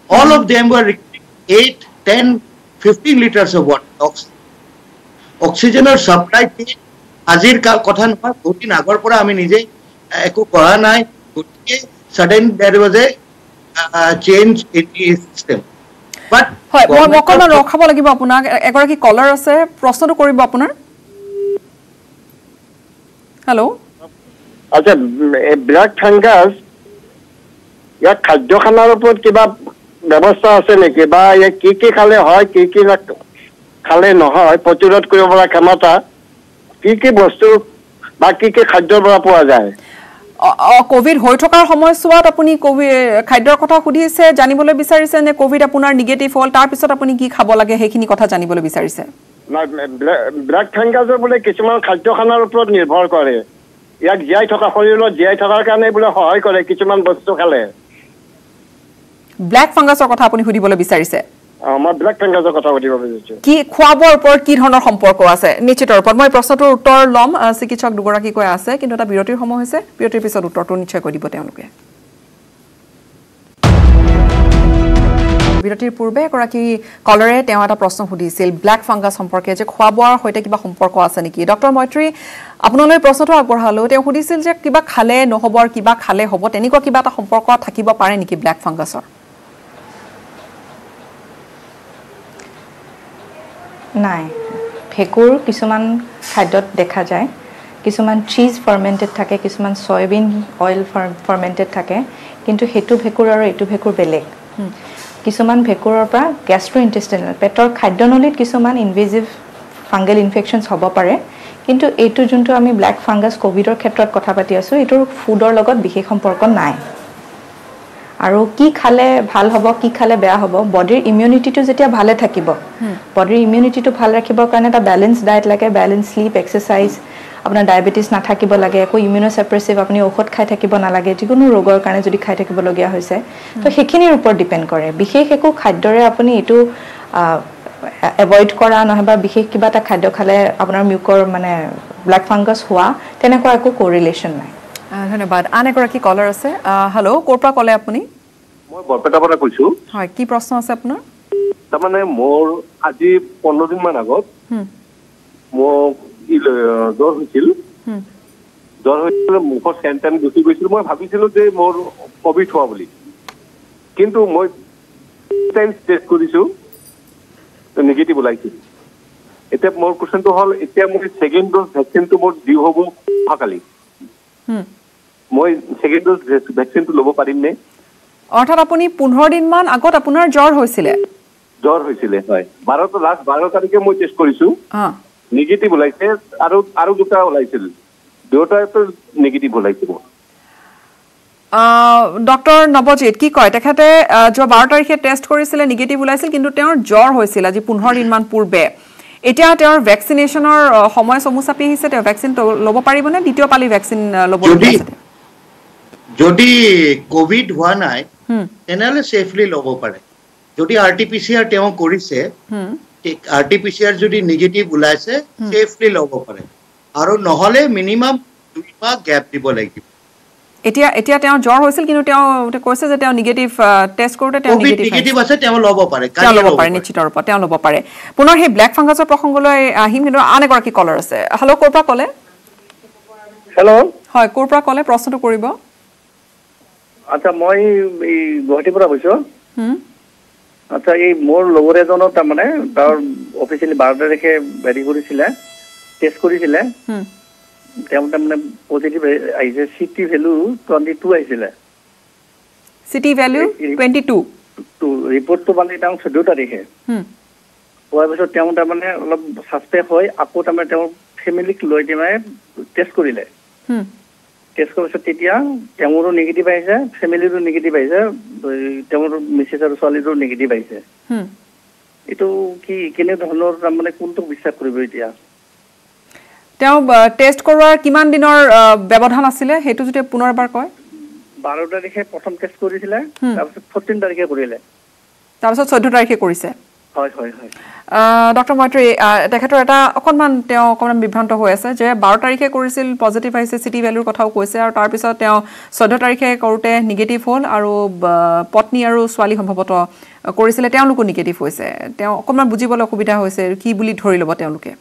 all of them were 8 10 15 liters of water oxygenৰ supply আজিৰ কথা নহয় বহুত দিন আগৰ পৰা আমি নিজে একো কৰা নাই গতিকে sudden there was a change in the system but হয় মই অকমান ৰখাব লাগিব আপোনাক এগৰাকী কলাৰ আছে প্ৰশ্নটো কৰিব আপোনাৰ হেল্ল' আচ্ছা ব্ল্যাক ফাংগাস ইয়াক খাদ্য খানাৰ ওপৰত কিবা ব্যৱস্থা আছে নেকি বা ইয়াক কি খালে হয় কি খালে নহয় প্ৰতিৰোধ কৰিব পৰা ক্ষমতা কি বস্তু বা কি খাদ্যৰ পৰা পোৱা যায় কোভিড হৈ থকাৰ সময়ছোৱাত আপুনি খাদ্যৰ কথা সুধিছে জানিবলৈ বিচাৰিছে নে কোভিড আপোনাৰ নিগেটিভ হ'ল তাৰ পিছত আপুনি কি খাব লাগে সেইখিনি কথা জানিবলৈ বিচাৰিছে ব্ল্যাক ফাংগাসৰ বোলে কিছুমান খাদ্য খানাৰ ওপৰত নিৰ্ভৰ কৰে ইয়াক জীয়াই থকা শৰীৰত জীয়াই থকাৰ কাৰণে বোলে সহায় কৰে কিছুমান বস্তু খালে ব্ল্যাক ফাংগাসৰ কথা আপুনি সুধিবলৈ বিচাৰিছে মই ব্ল্যাক ফাংগাসৰ কথা সুধিব বিচাৰিছো কি খোৱাবৰ ওপৰত কি ধৰণৰ সম্পৰ্ক আছে নিশ্চিতৰ ওপৰত মই প্ৰশ্নটোৰ উত্তৰ ল'ম চিকিৎসক দুগৰাকী কৈ আছে কিন্তু এটা বিৰতিৰ সময় হৈছে বিৰতিৰ পিছত উত্তৰটো নিশ্চয় কৈ দিব তেওঁলোকে বিৰতিৰ পূৰ্বে এগৰাকী কলৰে তেওঁ এটা প্ৰশ্ন সুধিছিল ব্ল্যাক ফাংগাস সম্পৰ্কে যে খোৱাবৰ সৈতে কিবা সম্পৰ্ক আছে নেকি ডক্টৰ মৈত্ৰী আপোনালৈ প্ৰশ্নটো আগবঢ়ালো তেওঁ সুধিছিল যে কিবা খালে নহব কিবা খালে হ'ব তেনেকুৱা কিবা এটা সম্পৰ্ক থাকিব পাৰে নেকি ব্ল্যাক ফাংগাসৰ নাই ভেকুৰ কিছুমান খাদ্যত দেখা যায় কিছুমান চিজ ফাৰ্মেন্টেড থাকে কিছুমান সয়াবিন অইল ফাৰ্মেন্টেড থাকে কিন্তু হেতু ভেকুৰ আৰু এটু ভেকুৰ বেলেগ কিছুমান ভেকুৰৰ পৰা গ্যাস্ট্ৰোইন্টেষ্টিনেল পেটৰ খাদ্যনলীত কিছুমান ইনভেজিভ ফাংগেল ইনফেকশনছ হ'ব পাৰে কিন্তু এইটো যোনটো আমি ব্ল্যাক ফাংগাস কোভিডৰ ক্ষেত্ৰত কথা পাতি আছো এটোৰ ফুডৰ লগত বিশেষ সম্পৰ্ক নাই আৰু কি খালে ভাল হ'ব কি খালে বেয়া হ'ব বডিৰ ইমিউনিটিটো যেতিয়া ভালে থাকিব বডিৰ ইমিউনিটিটো ভাল ৰাখিবৰ কাৰণে এটা ব্যালেন্স ডায়েট লাগে ব্যালেন্স স্লিপ এক্সাৰসাইজ আপোনাৰ ডায়াবেটিস নাথাকিব লাগে একো ইমিউনোসাপ্ৰেছিভ আপুনি ঔষধ খাই থাকিব নালাগে যিকোনো ৰোগৰ কাৰণে যদি খাই থাকিব লগিয়া হৈছে তো সেইখিনিৰ ওপৰত ডিপেন্ড কৰে বিশেষ একো খাদ্যৰে আপুনি এটো এভয়েড কৰা নহবা বিশেষ কিবা এটা খাদ্য খালে আপোনাৰ মিউকৰ মানে ব্ল্যাক ফাংগাস হোৱা তেনেকুৱা একো কোৰিলেশন নাই ধন্যবাদ আন এগৰাকী কলাৰ আছে হেল্ল' কোৰপা কলে আপুনি মই বৰপেটাৰ পৰা কৈছো হয় কি প্ৰশ্ন আছে আপোনাৰ তাৰমানে মোৰ আজি 15 দিন মান আগত মোক জ্বৰ হৈছিল মুখৰ চেণ্টেন গুচি গৈছিল মই ভাবিছিলো যে মোৰ কোভিড হোৱা বুলি কিন্তু মই টেষ্ট কৰিছো নেগেটিভ ওলাইছিল এতিয়া মোৰ কোৱেশ্চনটো হ'ল এতিয়া মই সেকেন্ড ড'জ ভ্যাকচিনটো মোৰ ডিউ হ'ব কালি মই সেকেন্ড ড'জ ভ্যাকচিনটো ল'ব পাৰিম নে অৰ্থাৎ আপুনি 15 দিন মান আগত আপোনাৰ জ্বৰ হৈছিল হয় 12 তাৰিখে মই টেষ্ট কৰিছো নেগেটিভ ওলাইছে আৰু দুটা ওলাইছিল দুটাটো নেগেটিভ ওলাইছে ডক্টৰ নৱজিৎ কি কয় তেখেতে যোৱা 12 তাৰিখে টেষ্ট কৰিছিলে নিগেটিভ ওলাইছিল কিন্তু তেওঁৰ জ্বৰ হৈছিল আজি 15 দিনমান পূৰ্বে এতিয়া তেওঁৰ ভ্যাকসিনেশনৰ সময় সমুচাপি আহিছে তেওঁ ভ্যাকসিন ল'ব পাৰিবনে দ্বিতীয় পালি ভ্যাকসিন ল'ব যদি কোভিড হোৱা নাই তেনেহলে সেফলি ল'ব পাৰে যদি আৰটিপিসিআৰ তেওঁ কৰিছে আৰটিপিসিআৰ যদি নিগেটিভ ওলাইছে সেফলি ল'ব পাৰে আৰু নহলে মিনিমাম 2 মাহ গ্যাপ দিব লাগিব এতিয়া তেওঁ জ্বৰ হৈছিল কিন্তু তেওঁ কৈছে যে তেওঁ নিগেটিভ টেষ্ট কৰোতে তেওঁ নিগেটিভ আছে তেওঁ ল'ব পাৰে নিশ্চিত ৰূপত তেওঁ ল'ব পাৰে পুনৰ সেই ব্ল্যাক ফাংগাছৰ প্ৰসংগলৈ আহিম কিন্তু আন এগৰাকী কলাৰ আছে হেল্ল' ক'ৰ পৰা ক'লে হেল্ল' হয় ক'ৰ পৰা ক'লে প্ৰশ্নটো কৰিব আচ্ছা মই এই গুৱাহাটীৰ পৰা কৈছো আচ্ছা এই মোৰ লগৰ এজনৰ তাৰমানে তাৰ অফিচিয়েলি 12 তাৰিখে হেৰি কৰিছিলে টেষ্ট কৰিছিলে তেওঁ তাৰমানে পজিটিভ আহিছে সিটি ভ্যালু 22 আহিছিলে সিটি ভ্যালু 22 ৰিপৰ্টটো মানে তেওঁ 14 তাৰিখে হোৱাৰ পিছত তেওঁ তাৰমানে অলপ সাসপেক্ট হয় আকৌ তাৰমানে তেওঁ ফেমিলিক লৈ তাৰমানে টেষ্ট কৰিলে টেষ্ট কৰাৰ পিছত তেতিয়া তেওঁৰো নিগেটিভ আহিছে ফেমিলিৰো নিগেটিভ আহিছে তেওঁৰ মিছেছ আৰু ছোৱালীৰো নিগেটিভ আহিছে এইটো কি কেনে ধৰণৰ তাৰমানে কোনটো বিশ্বাস কৰিব এতিয়া তেওঁ টেষ্ট কৰোৱাৰ কিমান দিনৰ ব্যৱধান আছিল হেতু যদি পুনৰবাৰ কয় 12 তাৰিখে প্ৰথম টেষ্ট কৰিছিলে তাৰপিছত 14 তাৰিখে কৰিলে তাৰপিছত 14 তাৰিখে কৰিছে হয় হয় হয় ডক্টৰ মৈত্ৰী তেখেতৰ এটা অকনমান বিভ্ৰান্ত হৈ আছে যে 12 তাৰিখে কৰিছিল পজিটিভ আহিছে সিটি ভ্যালুৰ কথাও কৈছে আৰু তাৰ পিছত তেওঁ 14 তাৰিখে কৰোতে নিগেটিভ হ'ল আৰু পত্নী আৰু ছোৱালী সম্ভৱত কৰিছিলে তেওঁলোকো নিগেটিভ হৈছে তেওঁ অকনমান বুজিবলৈ অসুবিধা হৈছে কি বুলি ধৰি ল'ব তেওঁলোকে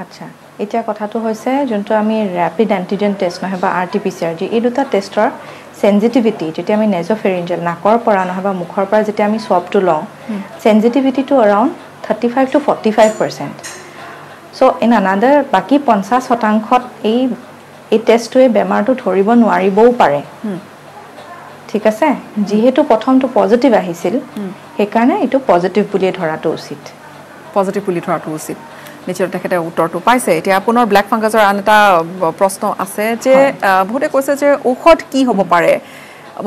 আচ্ছা এতিয়া কথাটো হৈছে যোনটো আমি ৰ্যাপিড এন্টিজেন টেষ্ট নহয় বা আৰটিপিসিআৰ যি এই দুটা টেষ্টৰ সেনজিটিভিটি যেতিয়া আমি নেজোফেৰিঞ্জেল নাকৰ পৰা নহয় বা মুখৰ পৰা যেতিয়া আমি সোৱাবটো লওঁ সেনজিটিভিটিটো around 35 to 45% so in another বাকি 50% এই টেষ্টটোৱে বেমাৰটো ধৰিব নোৱাৰিবও পাৰে ঠিক আছে যেহেতু প্ৰথমটো পজিটিভ আহিছিল সেইকাৰণে এটো পজিটিভ বুলি ধৰাটো উচিত নিশ্চয় তেখেতে উত্তৰটো পাইছে এতিয়া পুনৰ ব্ল্যাক ফাংগাছৰ আন এটা প্ৰশ্ন আছে যে বহুতে কৈছে যে ঔষধ কি হ'ব পাৰে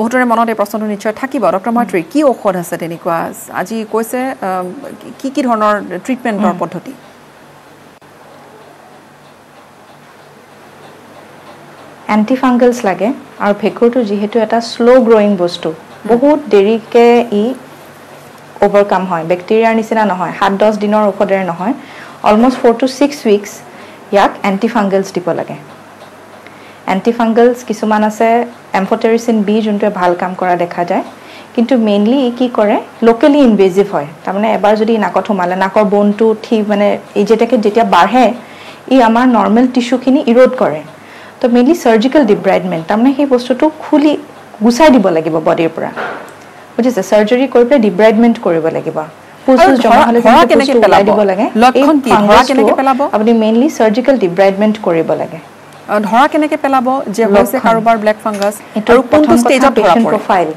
বহুতৰে মনত এই প্ৰশ্নটো নিশ্চয় থাকিব ডক্টৰ মৈত্ৰী কি ঔষধ আছে তেনেকুৱা আজি কৈছে কি ধৰণৰ ট্ৰিটমেন্টৰ পদ্ধতি এন্টিফাংগালছ লাগে আৰু ভেকুৰটো যেহেতু এটা স্লো গ্ৰোইং বস্তু বহুত দেৰিকে ই ওভাৰকাম হয় বেক্টেৰিয়াৰ নিচিনা নহয় 7-10 দিনৰ ঔষধেৰে নহয় almost 4 to 6 weeks yak antifungals দিব লাগে antifungals কিছুমান আছে amphotericin B যোনটো ভাল কাম কৰা দেখা যায় কিন্তু মেইনলি কি কৰে লোকেলি ইনভেসিভ হয় তাৰমানে এবাৰ যদি নাকত সোমালে নাকৰ বোনটো ঠিক মানে এই যেতিয়া বাঢ়ে ই আমাৰ নৰমাল টিস্যুখিনি ইৰোড কৰে তো মেইনলি সাৰ্জিক্যাল ডিব্ৰাইডমেন্ট তাৰমানে সেই বস্তুটো খুলি গুছাই দিব লাগিব বডিৰ পৰা বুজিছে সাৰ্জাৰি কৰি ডিব্ৰাইডমেন্ট কৰিব লাগিব পুসুস জমা হলে কেনেকৈ পেলাই দিব লাগে লক্ষণ কি ধৰা কেনেকৈ পেলাব আপুনি মেইনলি সাৰ্জিক্যাল ডিব্ৰাইডমেন্ট কৰিব লাগে ধৰা কেনেকৈ পেলাব যে হৈছে কাৰোবাৰ ব্ল্যাক ফাংগাছ আৰু কোনটো ষ্টেজত ধৰা পৰে প্ৰফাইল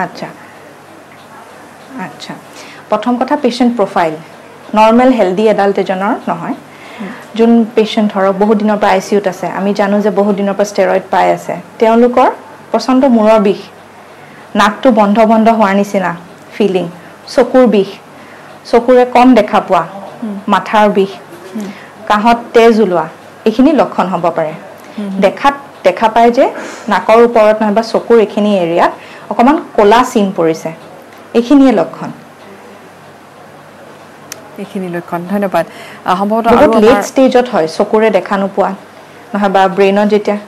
আচ্ছা প্ৰথম কথা পেশেন্ট প্ৰফাইল নৰমাল হেলদি এডাল্ট এজনৰ নহয় যোন পেশেন্ট ধৰক বহুত দিনৰ পৰা আইসিইউত আছে আমি জানো যে বহুত দিনৰ পৰা ষ্টেৰয়েড পাই আছে তেওঁলোকৰ প্ৰচণ্ড মূৰৰ বিষ নাকটো বন্ধ হোৱাৰ নিচিনা ফিলিং চকুৰ বিষ চকুৰে কম দেখা পোৱা মাথাৰ বিষ কাহত তেজ ওলোৱা এখিনি লক্ষণ হ'ব পাৰে দেখা পায় যে নাকৰ ওপৰত নহবা চকুৰ এখিনি এৰিয়াত অকমান কোলা চিন পৰিছে এখিনিয়ে লক্ষণ ধন্যবাদ সম্ভৱতঃ আৰু লেট ষ্টেজত হয় চকুৰে দেখা নোপোৱা নহবা ব্ৰেইনত যেতিয়া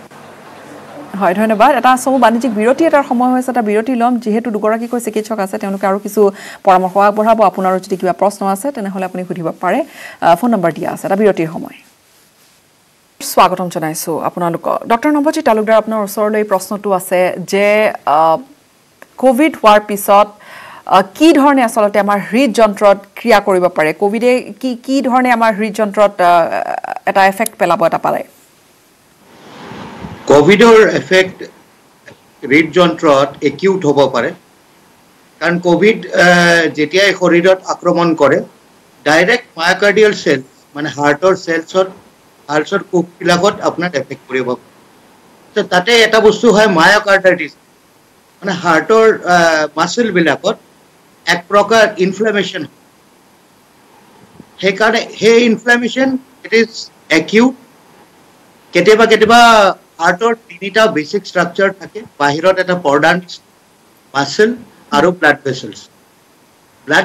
হয় ধন্যবাদ এটা সব বাণিজ্যিক বিৰতি এটাৰ সময় হৈছে এটা বিৰতি লম যেহেতু দুগৰাকীকৈ চিকিৎসক আছে তেওঁলোকে আৰু কিছু পৰামৰ্শ আগবঢ়াব আপোনাৰ যদি কিবা প্ৰশ্ন আছে তেনেহলে আপুনি সুধিব পাৰে ফোন নম্বৰ দিয়া আছে এটা বিৰতিৰ সময় স্বাগতম জনাইছো আপোনালোক ডক্টৰ নৱজিৎ তালুকদাৰ আপোনাৰ ওচৰলৈ প্ৰশ্নটো আছে যে কোভিড হোৱাৰ পিছত কি ধৰণে আসলতে আমাৰ হৃদযন্ত্ৰত ক্ৰিয়া কৰিব পাৰে কোভিডে কি ধৰণে আমাৰ হৃদযন্ত্ৰত এটা এফেক্ট পেলাব এটা পাৰে কোভিডৰ এফেক্ট হৃদযন্ত্ৰত একিউট হ'ব পাৰে কাৰণ কোভিড যেতিয়া শৰীৰত আক্ৰমণ কৰে ডাইৰেক্ট মায়োকাৰ্ডিয়াল সেল মানে হাৰ্টৰ চেলছৰ কোষবিলাকত আপোনাৰ এফেক্ট কৰিব পাৰে তাতে এটা বস্তু হয় মায়োকাৰ্ডাইটিছ মানে হাৰ্টৰ মাসলবিলাকত এক প্ৰকাৰ ইনফ্লামেশ্যন সেইকাৰণে সেই ইনফ্লামেশ্যন ইট ইজ একিউট কেতিয়াবা হাৰ্টৰ তিনিটা বেসিক স্ট্ৰাকচাৰ থাকে বাহিৰত এটা প্ৰধান মাসল আৰু ব্লাড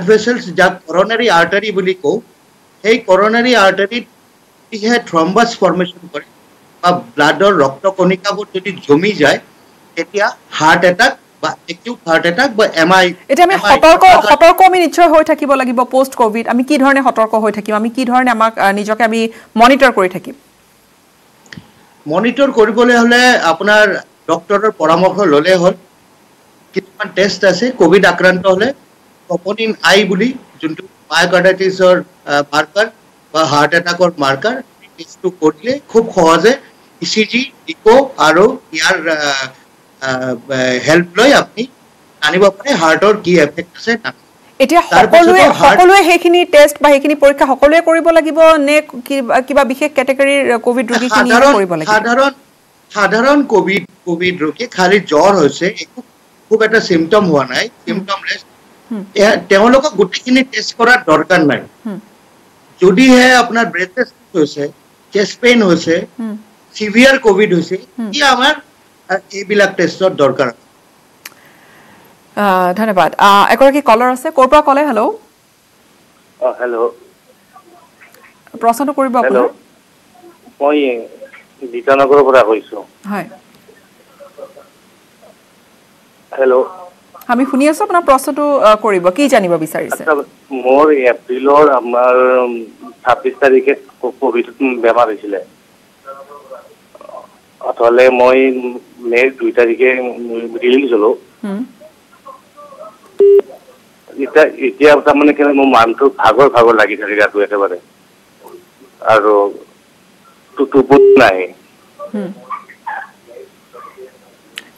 ভেসেলছ যাক কৰোনাৰি আৰ্টাৰি বুলি কওঁ সেই কৰোনাৰি আৰ্টাৰিত ইহে থ্ৰম্বাছ ফৰ্মেশ্যন কৰে বা ব্লাডৰ ৰক্ত কণিকাবোৰ যদি জমি যায় তেতিয়া হাৰ্ট এটাক বা একিউট হাৰ্ট এটাক বা এমআই এটা আমি সতৰ্ক আমি নিশ্চয় হৈ থাকিব লাগিব পোষ্ট কোভিড আমি কি ধৰণে সতৰ্ক হৈ থাকিম আমি কি ধৰণে আমাক নিজকে আমি মনিটৰ কৰি থাকিম মনিটৰ কৰিবলৈ হলে আপোনাৰ ডক্টৰৰ পৰামৰ্শ ললে হ'ল কিছুমান টেষ্ট আছে কোভিড আক্ৰান্ত হলে টপনিন আই বুলি যোনটো মায়োকাৰ্ডাইটিছৰ মাৰ্কাৰ বা হাৰ্ট এটাকৰ মাৰ্কাৰ টেষ্টটো কৰিলে খুব সহজে ইচিজি ইকো আৰু ইয়াৰ হেল্প লৈ আপুনি জানিব পাৰে হাৰ্টৰ কি এফেক্ট আছে এতিয়া সকলোৱে সেইখিনি টেষ্ট বা সেইখিনি পৰীক্ষা সকলোৱে কৰিব লাগিব নে কিবা বিশেষ ক্যাটাগৰীৰ কোভিড ৰোগীখিনি কৰিব লাগিব সাধাৰণ কোভিড ৰোগী খালি জ্বৰ হৈছে একো খুব এটা সিম্পটম হোৱা নাই সিম্পটমলেছ তেওঁলোকক গোটেইখিনি টেষ্ট কৰাৰ দৰকাৰ নাই যদিহে আপোনাৰ ব্ৰেথলেছ হৈছে চেষ্ট পেইন হৈছে সিভিয়াৰ কোভিড হৈছে কি আমাৰ এইবিলাক টেষ্টৰ দৰকাৰ ধন্যবাদ এগৰাকী কলাৰ আছে ক'ৰ পৰা ক'লে হেল্ল' হেল্ল' প্ৰশ্নটো কৰিব আপুনি মই বিজয়নগৰৰ পৰা কৈছো হয় হেল্ল' আমি শুনি আছো আপোনাৰ প্ৰশ্নটো কৰিব কি জানিব বিচাৰিছে মোৰ এপ্ৰিলৰ আমাৰ 26 তাৰিখে কোভিড বেমাৰ হৈছিলে অথলে মই মে 2 তাৰিখে ৰিলিজ হলো এতিয়া তাৰমানে কেনে মোৰ মানটো ভাগৰ লাগি থাকে গাটো একেবাৰে আৰু টোপনি নাই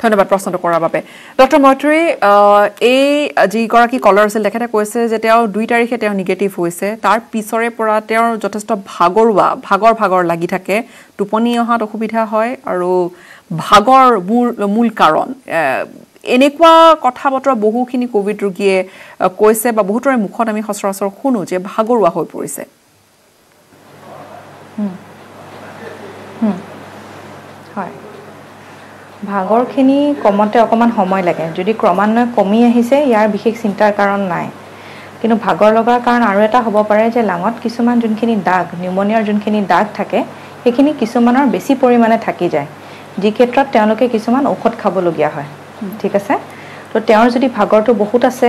ধন্যবাদ প্ৰশ্নটো কৰাৰ বাবে ডক্টৰ মৈত্ৰী এই যিগৰাকী কলাৰ আছিল তেখেতে কৈছে যে তেওঁ 2 তাৰিখে তেওঁ নিগেটিভ হৈছে তাৰ পিছৰে পৰা তেওঁৰ যথেষ্ট ভাগৰ লাগি থাকে টোপনি অহাত অসুবিধা হয় আৰু ভাগৰ মূল কাৰণ এনেকুৱা কথা বতৰা বহুখিনি কোভিড ৰোগীয়ে কৈছে বা বহুতৰে মুখত আমি সচৰাচৰ শুনো যে ভাগৰুৱা হৈ পৰিছে হয় ভাগৰখিনি কমতে অকমান সময় লাগে যদি ক্ৰমান্বয়ে কমি আহিছে ইয়াৰ বিশেষ চিন্তাৰ কাৰণ নাই কিন্তু ভাগৰ লগাৰ কাৰণ আৰু এটা হ'ব পাৰে যে লাঙত কিছুমান যোনখিনি দাগ নিউমোনিয়াৰ যোনখিনি দাগ থাকে সেইখিনি কিছুমানৰ বেছি পৰিমাণে থাকি যায় যি ক্ষেত্ৰত তেওঁলোকে কিছুমান ঔষধ খাবলগীয়া হয় ঠিক আছে তো তেওঁৰ যদি ভাগৰটো বহুত আছে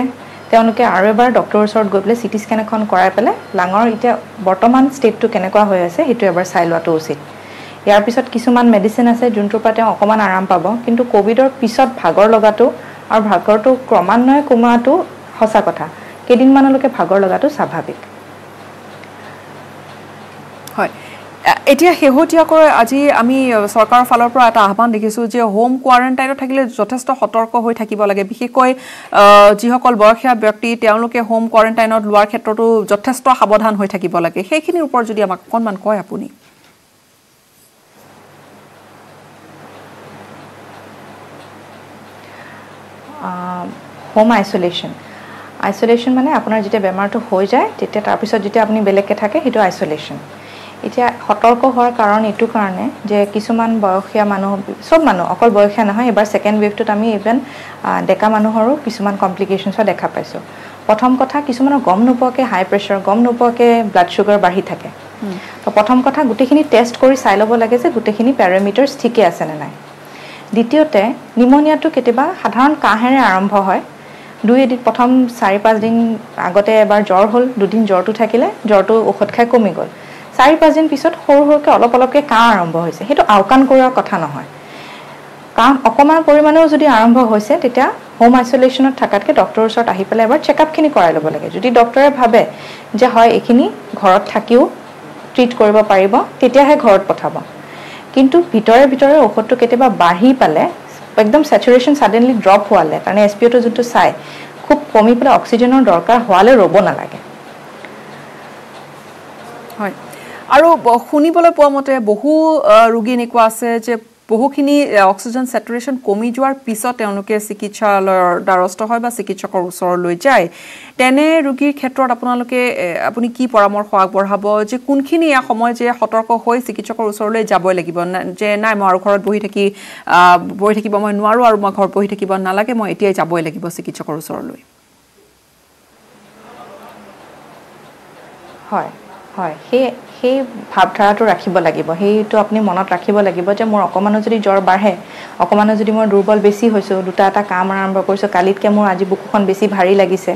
তেওঁলোকে আৰু এবাৰ ডক্টৰৰ ওচৰত গৈ পেলাই সিটি স্ক্যান এখন কৰাই পেলাই লাঙৰ এতিয়া বৰ্তমান ষ্টেটটো কেনেকুৱা হৈ আছে সেইটো এবাৰ চাই লোৱাটো উচিত ইয়াৰ পিছত কিছুমান মেডিচিন আছে যোনটোৰ পৰা তেওঁ অকমান আৰাম পাব কিন্তু কোভিডৰ পিছত ভাগৰ লগাটো আৰু ভাগৰটো ক্ৰমান্বয়ে কমাটো সঁচা কথা কেইদিনমানলৈকে ভাগৰ লগাটো স্বাভাৱিক হয় এতিয়া শেহতীয়াকৈ আজি আমি চৰকাৰৰ ফালৰ পৰা এটা আহ্বান দেখিছো যে হোম কোৱাৰেণ্টাইনত থাকিলে যথেষ্ট সতৰ্ক হৈ থাকিব লাগে বিশেষকৈ যিসকল বয়সীয়া ব্যক্তি তেওঁলোকে হোম কোৱাৰেণ্টাইনত লোৱাৰ ক্ষেত্ৰতো যথেষ্ট সাৱধান হৈ থাকিব লাগে সেইখিনিৰ ওপৰত যদি আমাক অকণমান কয় আপুনি হোম আইসোলেশন মানে আপোনাৰ যেতিয়া বেমাৰটো হৈ যায় তেতিয়া তাৰ পিছত যেতিয়া আপুনি বেলেগকে থাকে সেইটো আইসোলেশন এতিয়া সতৰ্ক হোৱাৰ কাৰণ এইটো কাৰণে যে কিছুমান বয়সীয়া মানুহ সব মানুহ অকল বয়সীয়া নহয় এবাৰ সেকেন্ড ওয়েভটোত আমি ইভেন ডেকা মানুহৰো কিছুমান কমপ্লিকেশনছ দেখা পাইছো প্ৰথম কথা কিছুমানৰ গম নোপোৱাকে হাই প্ৰেছাৰ গম নোপোৱাকে ব্লাড সুগাৰ বাঢ়ি থাকে তো প্ৰথম কথা গুটেখিনি টেষ্ট কৰি চাই ল'ব লাগে যে গুটেখিনি প্যাৰামিটাৰছ ঠিকে আছে নে নাই দ্বিতীয়তে নিউমোনিয়াটো কেতিয়াবা সাধাৰণ কাহেৰে আৰম্ভ হয় 2 এদিন প্ৰথম 4-5 দিন আগতে এবাৰ জ্বৰ হ'ল 2 দিন জ্বৰটো থাকিলে জ্বৰটো ঔষধ খাই কমি গ'ল 4-5 দিন পিছত সৰুকে অলপকে কাহ আৰম্ভ হৈছে হেতু আউকান কৰাৰ কথা নহয় কাহ অকমান পৰিমাণেও যদি আৰম্ভ হৈছে তেতিয়া হোম আইসোলেশনত থাকাতকে ডক্টৰৰ ওচৰত আহি পেলাই এবাৰ চেকআপখিনি কৰাই ল'ব লাগে যদি ডক্টৰে ভাবে যে হয় এখিনি ঘৰত থাকিও ট্ৰিট কৰিব পাৰিব তেতিয়াহে ঘৰত পঠাব কিন্তু ভিতৰে ঔষধটো কেতিয়াবা বাঢ়ি পালে একদম স্যাচুৰেশন সাডেনলি ড্ৰপ হোৱালে কাৰণ এসপিও যোনটো চাই খুব কমি পেলাই অক্সিজেনৰ দৰকাৰ হোৱালে ৰ'ব নালাগে হয় আৰু শুনিবলৈ পোৱা মতে বহু ৰোগী এনেকুৱা আছে যে বহুখিনি অক্সিজেন স্যাচুৰেশন কমি যোৱাৰ পিছত তেওঁলোকে চিকিৎসালয়ৰ দ্বাৰস্থ হয় বা চিকিৎসকৰ ওচৰলৈ যায় তেনে ৰোগীৰ ক্ষেত্ৰত আপুনি কি পৰামৰ্শ আগবঢ়াব যে কোনখিনি সময় যে সতৰ্ক হৈ চিকিৎসকৰ ওচৰলৈ যাবই লাগিব যে নাই মই আৰু ঘৰত বহি থাকিব মই নোৱাৰো আৰু মই ঘৰত বহি থাকিব নালাগে মই এতিয়াই যাবই লাগিব চিকিৎসকৰ ওচৰলৈ হয় হয় সেই ভাৱধাৰাটো ৰাখিব লাগিব সেইটো আপুনি মনত ৰাখিব লাগিব যে মোৰ অকমানো যদি জ্বৰ বাঢ়ে অকমানো যদি মই দুৰ্বল বেছি হৈছো দুটা এটা কাম আৰম্ভ কৰিছো কালিতকে মোৰ আজি বুকুখন বেছি ভাৰী লাগিছে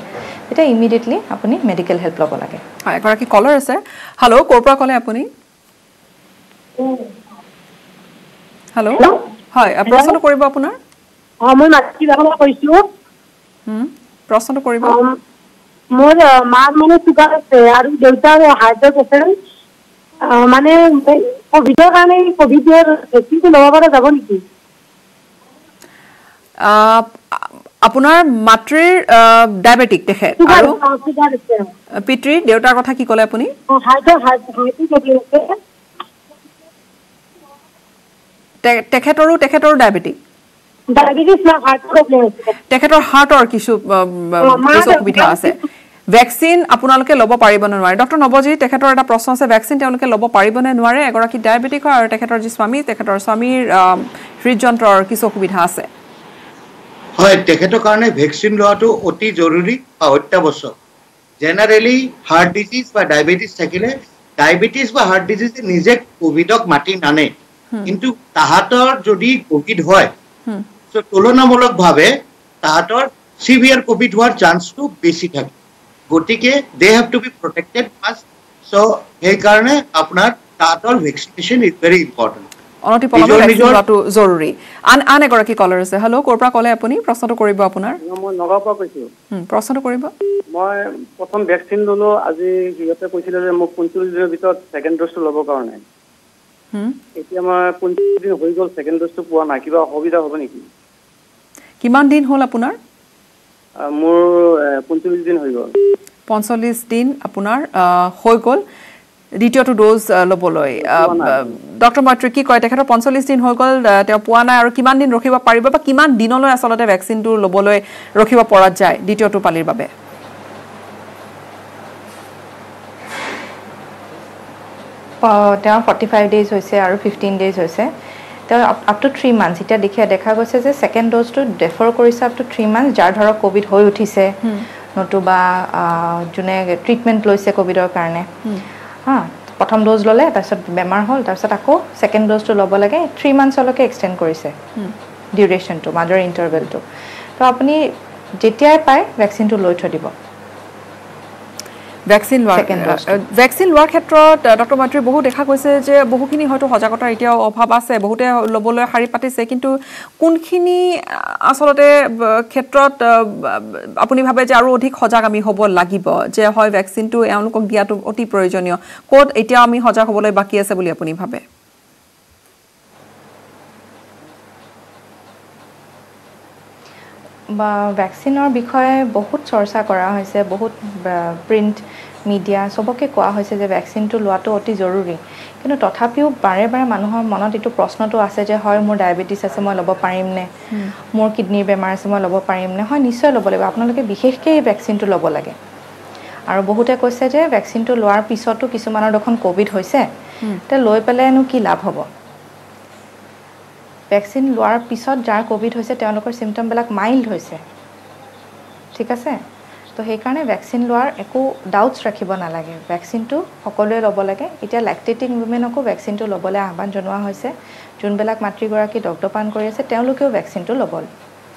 এটা ইমিডিয়েটলি আপুনি মেডিকেল হেল্প ল'ব লাগে হয় এগৰাকী কলাৰ আছে হেল্ল' ক'ৰ পৰা ক'লে আপুনি হেল্ল' হয় প্ৰশ্নটো কৰিব আপোনাৰ মই মাতৃ ভাষা কৈছো প্ৰশ্নটো কৰিব মোৰ মাৰ মানে চুগাৰ আছে আৰু দেউতাৰ হাৰ্টৰ পেচেণ্ট মানে কোভিডৰ কাৰণে কোভিডৰ ভেকচিনটো ল'ব পৰা যাব নেকি আপোনাৰ মাতৃৰ ডায়াবেটিক তেখেত আৰু পিতৃ দেউতাৰ কথা কি ক'লে আপুনি তেখেতৰো ডায়াবেটিক তেখেতৰ হাৰ্টৰ কিছু অসুবিধা আছে ভ্যাকচিন আপোনালোকে ল'ব পাৰিব নে নোৱাৰে ডক্টৰ নবজি তেখেতৰ এটা প্ৰশ্ন আছে ভ্যাকচিন তেওঁলোকে ল'ব পাৰিব নে নোৱাৰে এগৰাকী ডায়াবেটিক হয় আৰু তেখেতৰ যি তেখেতৰ স্বামীৰ হৃদযন্ত্ৰৰ কিছু অসুবিধা আছে হয় তেখেতৰ কাৰণে ভ্যাকচিন লোৱাটো অতি জৰুৰী বা অত্যাৱশ্যক জেনাৰেলি হাৰ্ট ডিজিজ বা ডায়াবেটিস থাকিলে ডায়াবেটিস বা হাৰ্ট ডিজিজ নিজে কোভিডক মাতি নানে কিন্তু তাহাতৰ যদি কোভিড হয় সো তুলনামূলকভাৱে তাহাতৰ সিভিয়াৰ কোভিড হোৱাৰ চান্সটো বেছি থাকে গতিকে they have to be protected first so এই কাৰণে আপোনাৰ তাহাতৰ ভ্যাকচিনেশন ইজ ভেৰি ইম্পৰ্টেন্ট অনতি পলমে ভ্যাকচিন লোৱাটো জৰুৰী আন এগৰাকী কলাৰ আছে হেল্ল' ক'ৰ পৰা ক'লে আপুনি প্ৰশ্নটো কৰিব আপোনাৰ মই নগাঁৱৰ পৰা কৈছো প্ৰশ্নটো কৰিব মই প্ৰথম ভ্যাকচিন ললো আজি সিহঁতে কৈছিলে যে মোক 45 দিনৰ ভিতৰত সেকেন্ড ড'জটো ল'ব কাৰণে এতিয়া মই 45 দিন হৈ গ'ল সেকেন্ড ড'জটো পোৱা নাই কিবা অসুবিধা হ'ব নেকি কিমান দিন হ'ল আপোনাৰ মোৰ 45 দিন হৈ গ'ল 45 দিন আপোনাৰ হৈ গ'ল দ্বিতীয়টো ড'জ ল'বলৈ ডক্টৰ মৈত্ৰী কি কয় তেখেতৰ 45 দিন হৈ গ'ল তেওঁ পোৱা নাই আৰু কিমান দিন ৰখিব পাৰিব বা কিমান দিনলৈ আসলতে ভ্যাকচিনটো ল'বলৈ ৰখিব পৰা যায় দ্বিতীয়টো পালিৰ বাবে তেওঁ 45 ডেজ হৈছে আৰু 15 ডেজ হৈছে তেওঁ আপ টু 3 মান্থছ এতিয়া দেখা গৈছে যে সেকেন্ড ড'জটো ডেফাৰ কৰিছে আপ টু 3 মান্থছ যাৰ ধৰক কোভিড হৈ উঠিছে নতুবা যোনে ট্ৰিটমেণ্ট লৈছে কোভিডৰ কাৰণে প্ৰথম ড'জ ল'লে তাৰপিছত বেমাৰ হ'ল তাৰপিছত আকৌ সেকেন্ড ড'জটো ল'ব লাগে 3 মান্থছলৈকে এক্সটেণ্ড কৰিছে ডিউৰেশ্যনটো মাজৰ ইণ্টাৰভেলটো তো আপুনি যেতিয়াই পায় ভ্যাকচিনটো লৈ থৈ দিব ভ্যাকচিন লোৱাৰ ক্ষেত্ৰত ডক্টৰ মৈত্ৰী বহু দেখা গৈছে যে বহুখিনি হয়তো সজাগতাৰ এতিয়াও অভাৱ আছে বহুতে ল'বলৈ শাৰী পাতিছে কিন্তু কোনখিনি আসলতে ক্ষেত্ৰত আপুনি ভাবে যে আৰু অধিক সজাগ আমি হ'ব লাগিব যে হয় ভ্যাকচিনটো এওঁলোকক দিয়াটো অতি প্ৰয়োজনীয় ক'ত এতিয়া আমি সজাগ হ'বলৈ বাকী আছে বুলি আপুনি ভাবে বা ভ্যাকচিনৰ বিষয়ে বহুত চৰ্চা কৰা হৈছে বহুত প্ৰিণ্ট মিডিয়া সবকে কোৱা হৈছে যে ভ্যাকচিনটো লোৱাটো অতি জৰুৰী কিন্তু তথাপিও বাৰে বাৰে মানুহৰ মনত এইটো প্ৰশ্নটো আছে যে হয় মোৰ ডায়াবেটিস আছে মই ল'ব পাৰিম নে মোৰ কিডনিৰ বেমাৰ আছে মই ল'ব পাৰিম নে হয় নিশ্চয় ল'ব লাগিব আপোনালোকে বিশেষকৈ এই ভ্যাকচিনটো ল'ব লাগে আৰু বহুতে কৈছে যে ভ্যাকচিনটো লোৱাৰ পিছতো কিছুমানৰ দেখোন কোভিড হৈছে তে লৈ পেলাইনো কি লাভ হ'ব ভ্যাকচিন লোৱাৰ পিছত যাৰ কোভিড হৈছে তেওঁলোকৰ সিম্পটমবিলাক মাইল্ড হৈছে ঠিক আছে তো সেইকাৰণে ভ্যাকচিন লোৱাৰ একো ডাউটছ ৰাখিব নালাগে ভ্যাকচিনটো সকলোৱে ল'ব লাগে এতিয়া ল্যাকটেটিং উইমেনকো ভ্যাকচিনটো ল'বলৈ আহ্বান জনোৱা হৈছে যোনবিলাক মাতৃগৰাকী দগ্ধপান কৰি আছে তেওঁলোকেও ভ্যাকচিনটো ল'ব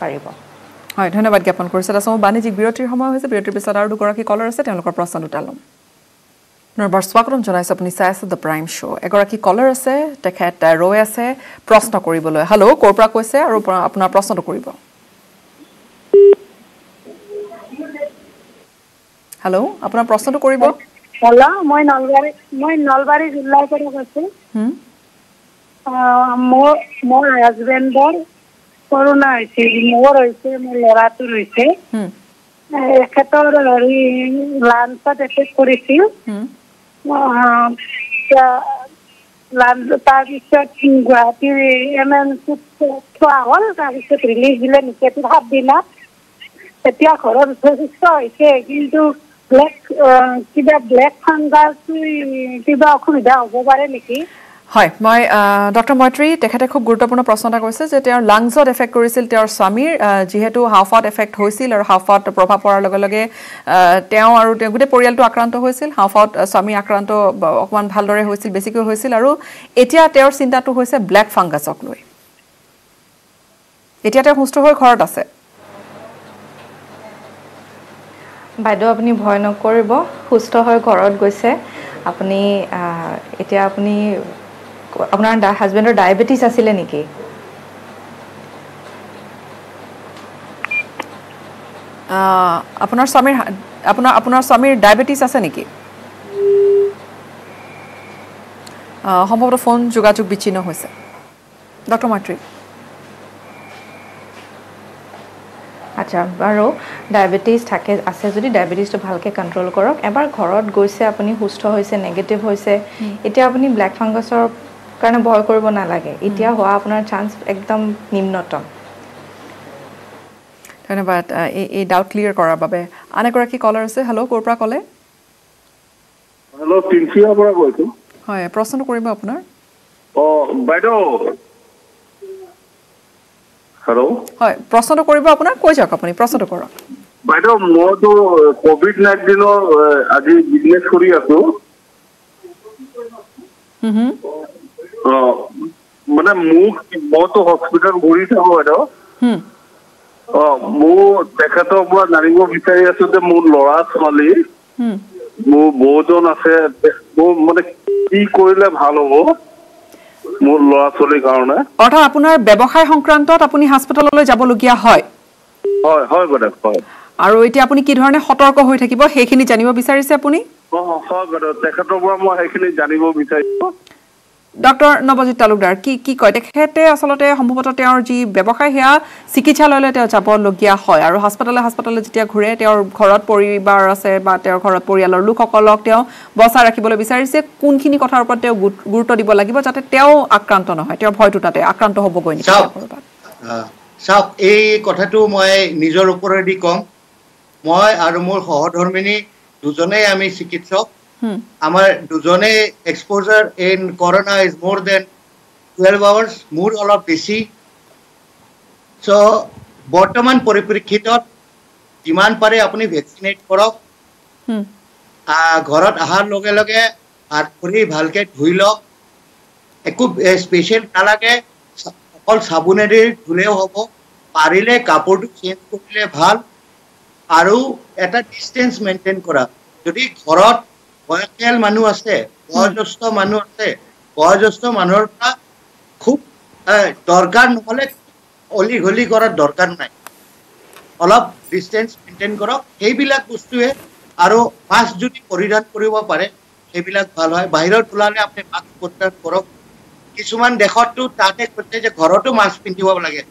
পাৰিব হয় ধন্যবাদ জ্ঞাপন কৰিছে তাৰপিছত বাণিজ্যিক বিৰতিৰ সময় হৈছে বিৰতিৰ পিছত আৰু দুগৰাকী কলাৰ আছে তেওঁলোকৰ প্ৰশ্ন দুটা ল'ম নৰবাৰ স্বাগতম জনাইছো আপুনি চাই আছে দ্য প্ৰাইম শ্ব' এগৰাকী কলাৰ আছে তেখেত ৰৈ আছে প্ৰশ্ন কৰিবলৈ হেল্ল' ক'ৰ পৰা কৈছে আৰু আপোনাৰ প্ৰশ্নটো কৰিব হেল্ল' আপোনাৰ প্ৰশ্নটো কৰিব হেল্ল' মই নলবাৰী জিলাৰ পৰা কৈছো মোৰ হাজবেণ্ডৰ কৰোণা হৈছে মোৰ হৈছে মোৰ ল'ৰাটোৰ হৈছে এখেতৰ লাঞ্চত এফেক্ট কৰিছিল এতিয়া তাৰপিছত গুৱাহাটীৰ থোৱা হ'ল তাৰপিছত ৰিলিজ দিলে নিকেটিভ 7 দিনত এতিয়া ঘৰত সুস্থ হৈছে কিন্তু ব্লেক ফাংগাছ কিবা অসুবিধা হ'ব পাৰে নেকি হয় মই ডক্টৰ মৈত্ৰী তেখেতে খুব গুৰুত্বপূৰ্ণ প্ৰশ্ন এটা কৰিছে যে তেওঁৰ লাংছত এফেক্ট কৰিছিল তেওঁৰ স্বামীৰ যেহেতু হাওফাত এফেক্ট হৈছিল আৰু হাওফাত প্ৰভাৱ পৰাৰ লগে লগে তেওঁ আৰু গোটেই পৰিয়ালটো আক্ৰান্ত হৈছিল হাওফাত স্বামী আক্ৰান্ত অকমান ভালদৰে হৈছিল বেছিকৈ হৈছিল আৰু এতিয়া তেওঁৰ চিন্তাটো হৈছে ব্লেক ফাংগাছক লৈ এতিয়া তেওঁ সুস্থ হৈ ঘৰত আছে বাইদেউ আপুনি ভয় নকৰিব সুস্থ হৈ ঘৰত গৈছে আপুনি এতিয়া আপুনি আপোনাৰ হাজবেণ্ডৰ ডায়াবেটিছ আছিলে নেকি আপোনাৰ স্বামীৰ ডায়াবেটিছ আছে নেকি সম্ভৱতঃ ফোন যোগাযোগ বিচ্ছিন্ন হৈছে ডক্টৰ মৈত্ৰী আচ্ছা বাৰু ডায়াবেটিছ আছে যদি ডায়াবেটিছটো ভালকৈ কণ্ট্ৰল কৰক এবাৰ ঘৰত গৈছে আপুনি সুস্থ হৈছে নেগেটিভ হৈছে এতিয়া আপুনি ব্লেক ফাংগাছৰ কাৰণে ভয় কৰিব নালাগে এতিয়া হোৱা আপোনাৰ চান্স একদম নিম্নতম ধন্যবাদ এই ডাউট ক্লিয়াৰ কৰাৰ বাবে আন এগৰাকী কলাৰ আছে হেল্ল' ক'ৰ পৰা ক'লে হেল্ল' তিনচিয়াৰ পৰা কৈছোঁ হয় প্ৰশ্নটো কৰিব আপোনাৰ বাইদেউ হেল্ল' হয় প্ৰশ্নটো কৰিব আপোনাৰ কৈ যাওক আপুনি প্ৰশ্নটো কৰক বাইদেউ মইতো COVID-19 আজি বিজনেছ কৰি আছো মানে মইতো হস্পিটেল ঘূৰি থাকো বাইদেউ মোৰ তেখেতৰ পৰা জানিব বিচাৰি আছো যে মোৰ ল'ৰা ছোৱালী মোৰ বৌজন আছে মোৰ মানে কি কৰিলে ভাল হ'ব মোৰ ল'ৰা ছোৱালীৰ কাৰণে অৰ্থাৎ আপোনাৰ ব্যৱসায় সংক্ৰান্তত আপুনি হাস্পতাললৈ যাবলগীয়া হয় হয় হয় বাইদেউ হয় আৰু এতিয়া আপুনি কি ধৰণে সতৰ্ক হৈ থাকিব সেইখিনি জানিব বিচাৰিছে আপুনি হয় বাইদেউ তেখেতৰ পৰা মই সেইখিনি জানিব বিচাৰিছো ডক্টৰ নৱজিৎ তালুকদাৰ কি কয় তেখেতে আচলতে সম্ভৱতঃ তেওঁৰ যি ব্যৱসায় সেয়া চিকিৎসালয়লৈ তেওঁ যাবলগীয়া হয় আৰু হাস্পতালে যেতিয়া ঘূৰে তেওঁৰ ঘৰত পৰিবাৰ আছে বা তেওঁৰ ঘৰত পৰিয়ালৰ লোকসকলক তেওঁ বচাই ৰাখিবলৈ বিচাৰিছে কোনখিনি কথাৰ ওপৰত তেওঁ গুৰুত্ব দিব লাগিব যাতে তেওঁ আক্ৰান্ত নহয় তেওঁৰ ভয়টো তাতে আক্ৰান্ত হ'বগৈ নেকি চাওক এই কথাটো মই নিজৰ ওপৰেদি কম মই আৰু মোৰ সহধৰ্মিনী দুজনেই আমি চিকিৎসক আমাৰ দুজনে exposure in corona is more than 12 hours মোৰ অলপ বেছি সো বৰ্তমান পৰিপ্ৰেক্ষিতত যিমান পাৰে আপুনি ভ্যাকসিনেট কৰক ঘৰত আহাৰ লগে লগে হাত ভৰি ভালকে ধুই লওক একো স্পেশাল নালাগে অকল সাবুনেৰে ধুলেও হ'ব পাৰিলে কাপোৰটো চেঞ্জ কৰিলে ভাল আৰু এটা ডিস্টেন্স মেইনটেইন কৰা যদি ঘৰত বয়সীয়াল মানুহ আছে বয়োজ্যেষ্ঠ মানুহ আছে বয়োজ্যেষ্ঠ মানুহৰ পৰা খুব দৰকাৰ নহলে অলি গলি কৰাৰ দৰকাৰ নাই অলপ ডিস্টেন্স মেইনটেইন কৰক সেইবিলাক বস্তুৱে আৰু মাস্ক যদি পৰিধান কৰিব পাৰে সেইবিলাক ভাল হয় বাহিৰত ওলালে আপুনি মাস্ক পৰিধান কৰক কিছুমান দেশতো তাতে কৈছে যে ঘৰতো মাস্ক পিন্ধিব লাগে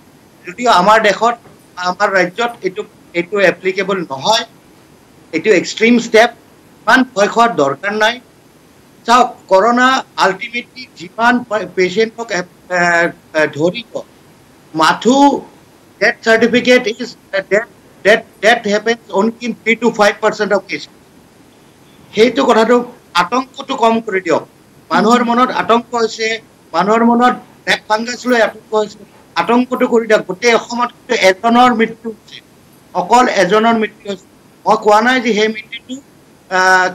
যদিও আমাৰ দেশত আমাৰ ৰাজ্যত এইটো এপ্লিকেবল নহয় এইটো এক্সট্ৰিম ষ্টেপ মান ভয় খোৱাৰ দৰকাৰ নাই চাওক কৰোনা আলটিমেটলি যিমান পেশেন্টক ধৰিব Matthew death certificate is death happens only in 3 to 5% of case সেইটো কথাটো আতংকটো কম কৰি দিয়ক মানুহৰ মনত আতংক হৈছে মানুহৰ মনত ব্লেক ফাংগাছ লৈ আতংক হৈছে আতংকটো কৰি দিয়ক গোটেই অসমত এজনৰ মৃত্যু হৈছে অকল এজনৰ মৃত্যু হৈছে মই কোৱা নাই যে সেই মৃত্যুটো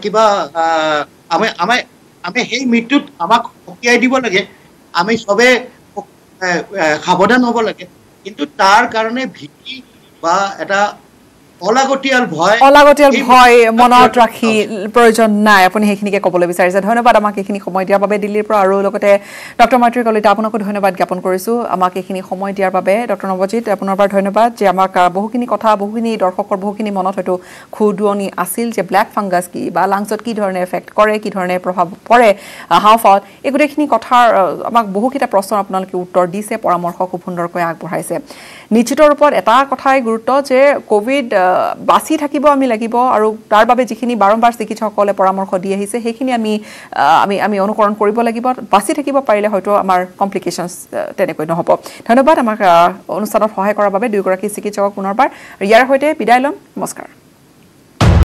কিবা আমি সেই মৃত্যুত আমাক সকীয়াই দিব লাগে আমি সবে সাৱধান হ'ব লাগে কিন্তু তাৰ কাৰণে ভীতি বা এটা অলাগতিয়াল ভয় মনত ৰাখি প্ৰয়োজন নাই আপুনি সেইখিনিকে ক'বলৈ বিচাৰিছে ধন্যবাদ আমাক এইখিনি সময় দিয়াৰ বাবে দিল্লীৰ পৰা আৰু লগতে ডক্টৰ মৈত্ৰী কলিতা আপোনাকো ধন্যবাদ জ্ঞাপন কৰিছোঁ আমাক এইখিনি সময় দিয়াৰ বাবে ডক্টৰ নৱজিৎ আপোনাৰ পৰা ধন্যবাদ যে আমাক বহুখিনি কথা বহুখিনি দৰ্শকৰ বহুখিনি মনত হয়তো খুদুৱনি আছিল যে ব্লেক ফাংগাছ কি বা লাংছত কি ধৰণে এফেক্ট কৰে কি ধৰণে প্ৰভাৱ পৰে হাওফাওত এই গোটেইখিনি কথাৰ আমাক বহুকেইটা প্ৰশ্নৰ আপোনালোকে উত্তৰ দিছে পৰামৰ্শ খুব সুন্দৰকৈ আগবঢ়াইছে নিশ্চিত ৰূপত এটা কথাই গুৰুত্ব যে কোভিড বাছি থাকিব আমি লাগিব আৰু তাৰ বাবে যিখিনি বাৰম্বাৰ চিকিৎসকসকলে পৰামৰ্শ দি আহিছে সেইখিনি আমি অনুকৰণ কৰিব লাগিব বাছি থাকিব পাৰিলে হয়তো আমাৰ কমপ্লিকেশনছ তেনেকৈ নহব ধন্যবাদ আমাক অনুষ্ঠানত সহায় কৰাৰ বাবে দুইগৰাকী চিকিৎসকক পুনৰবাৰ ইয়াৰ সৈতে বিদায় লম নমস্কাৰ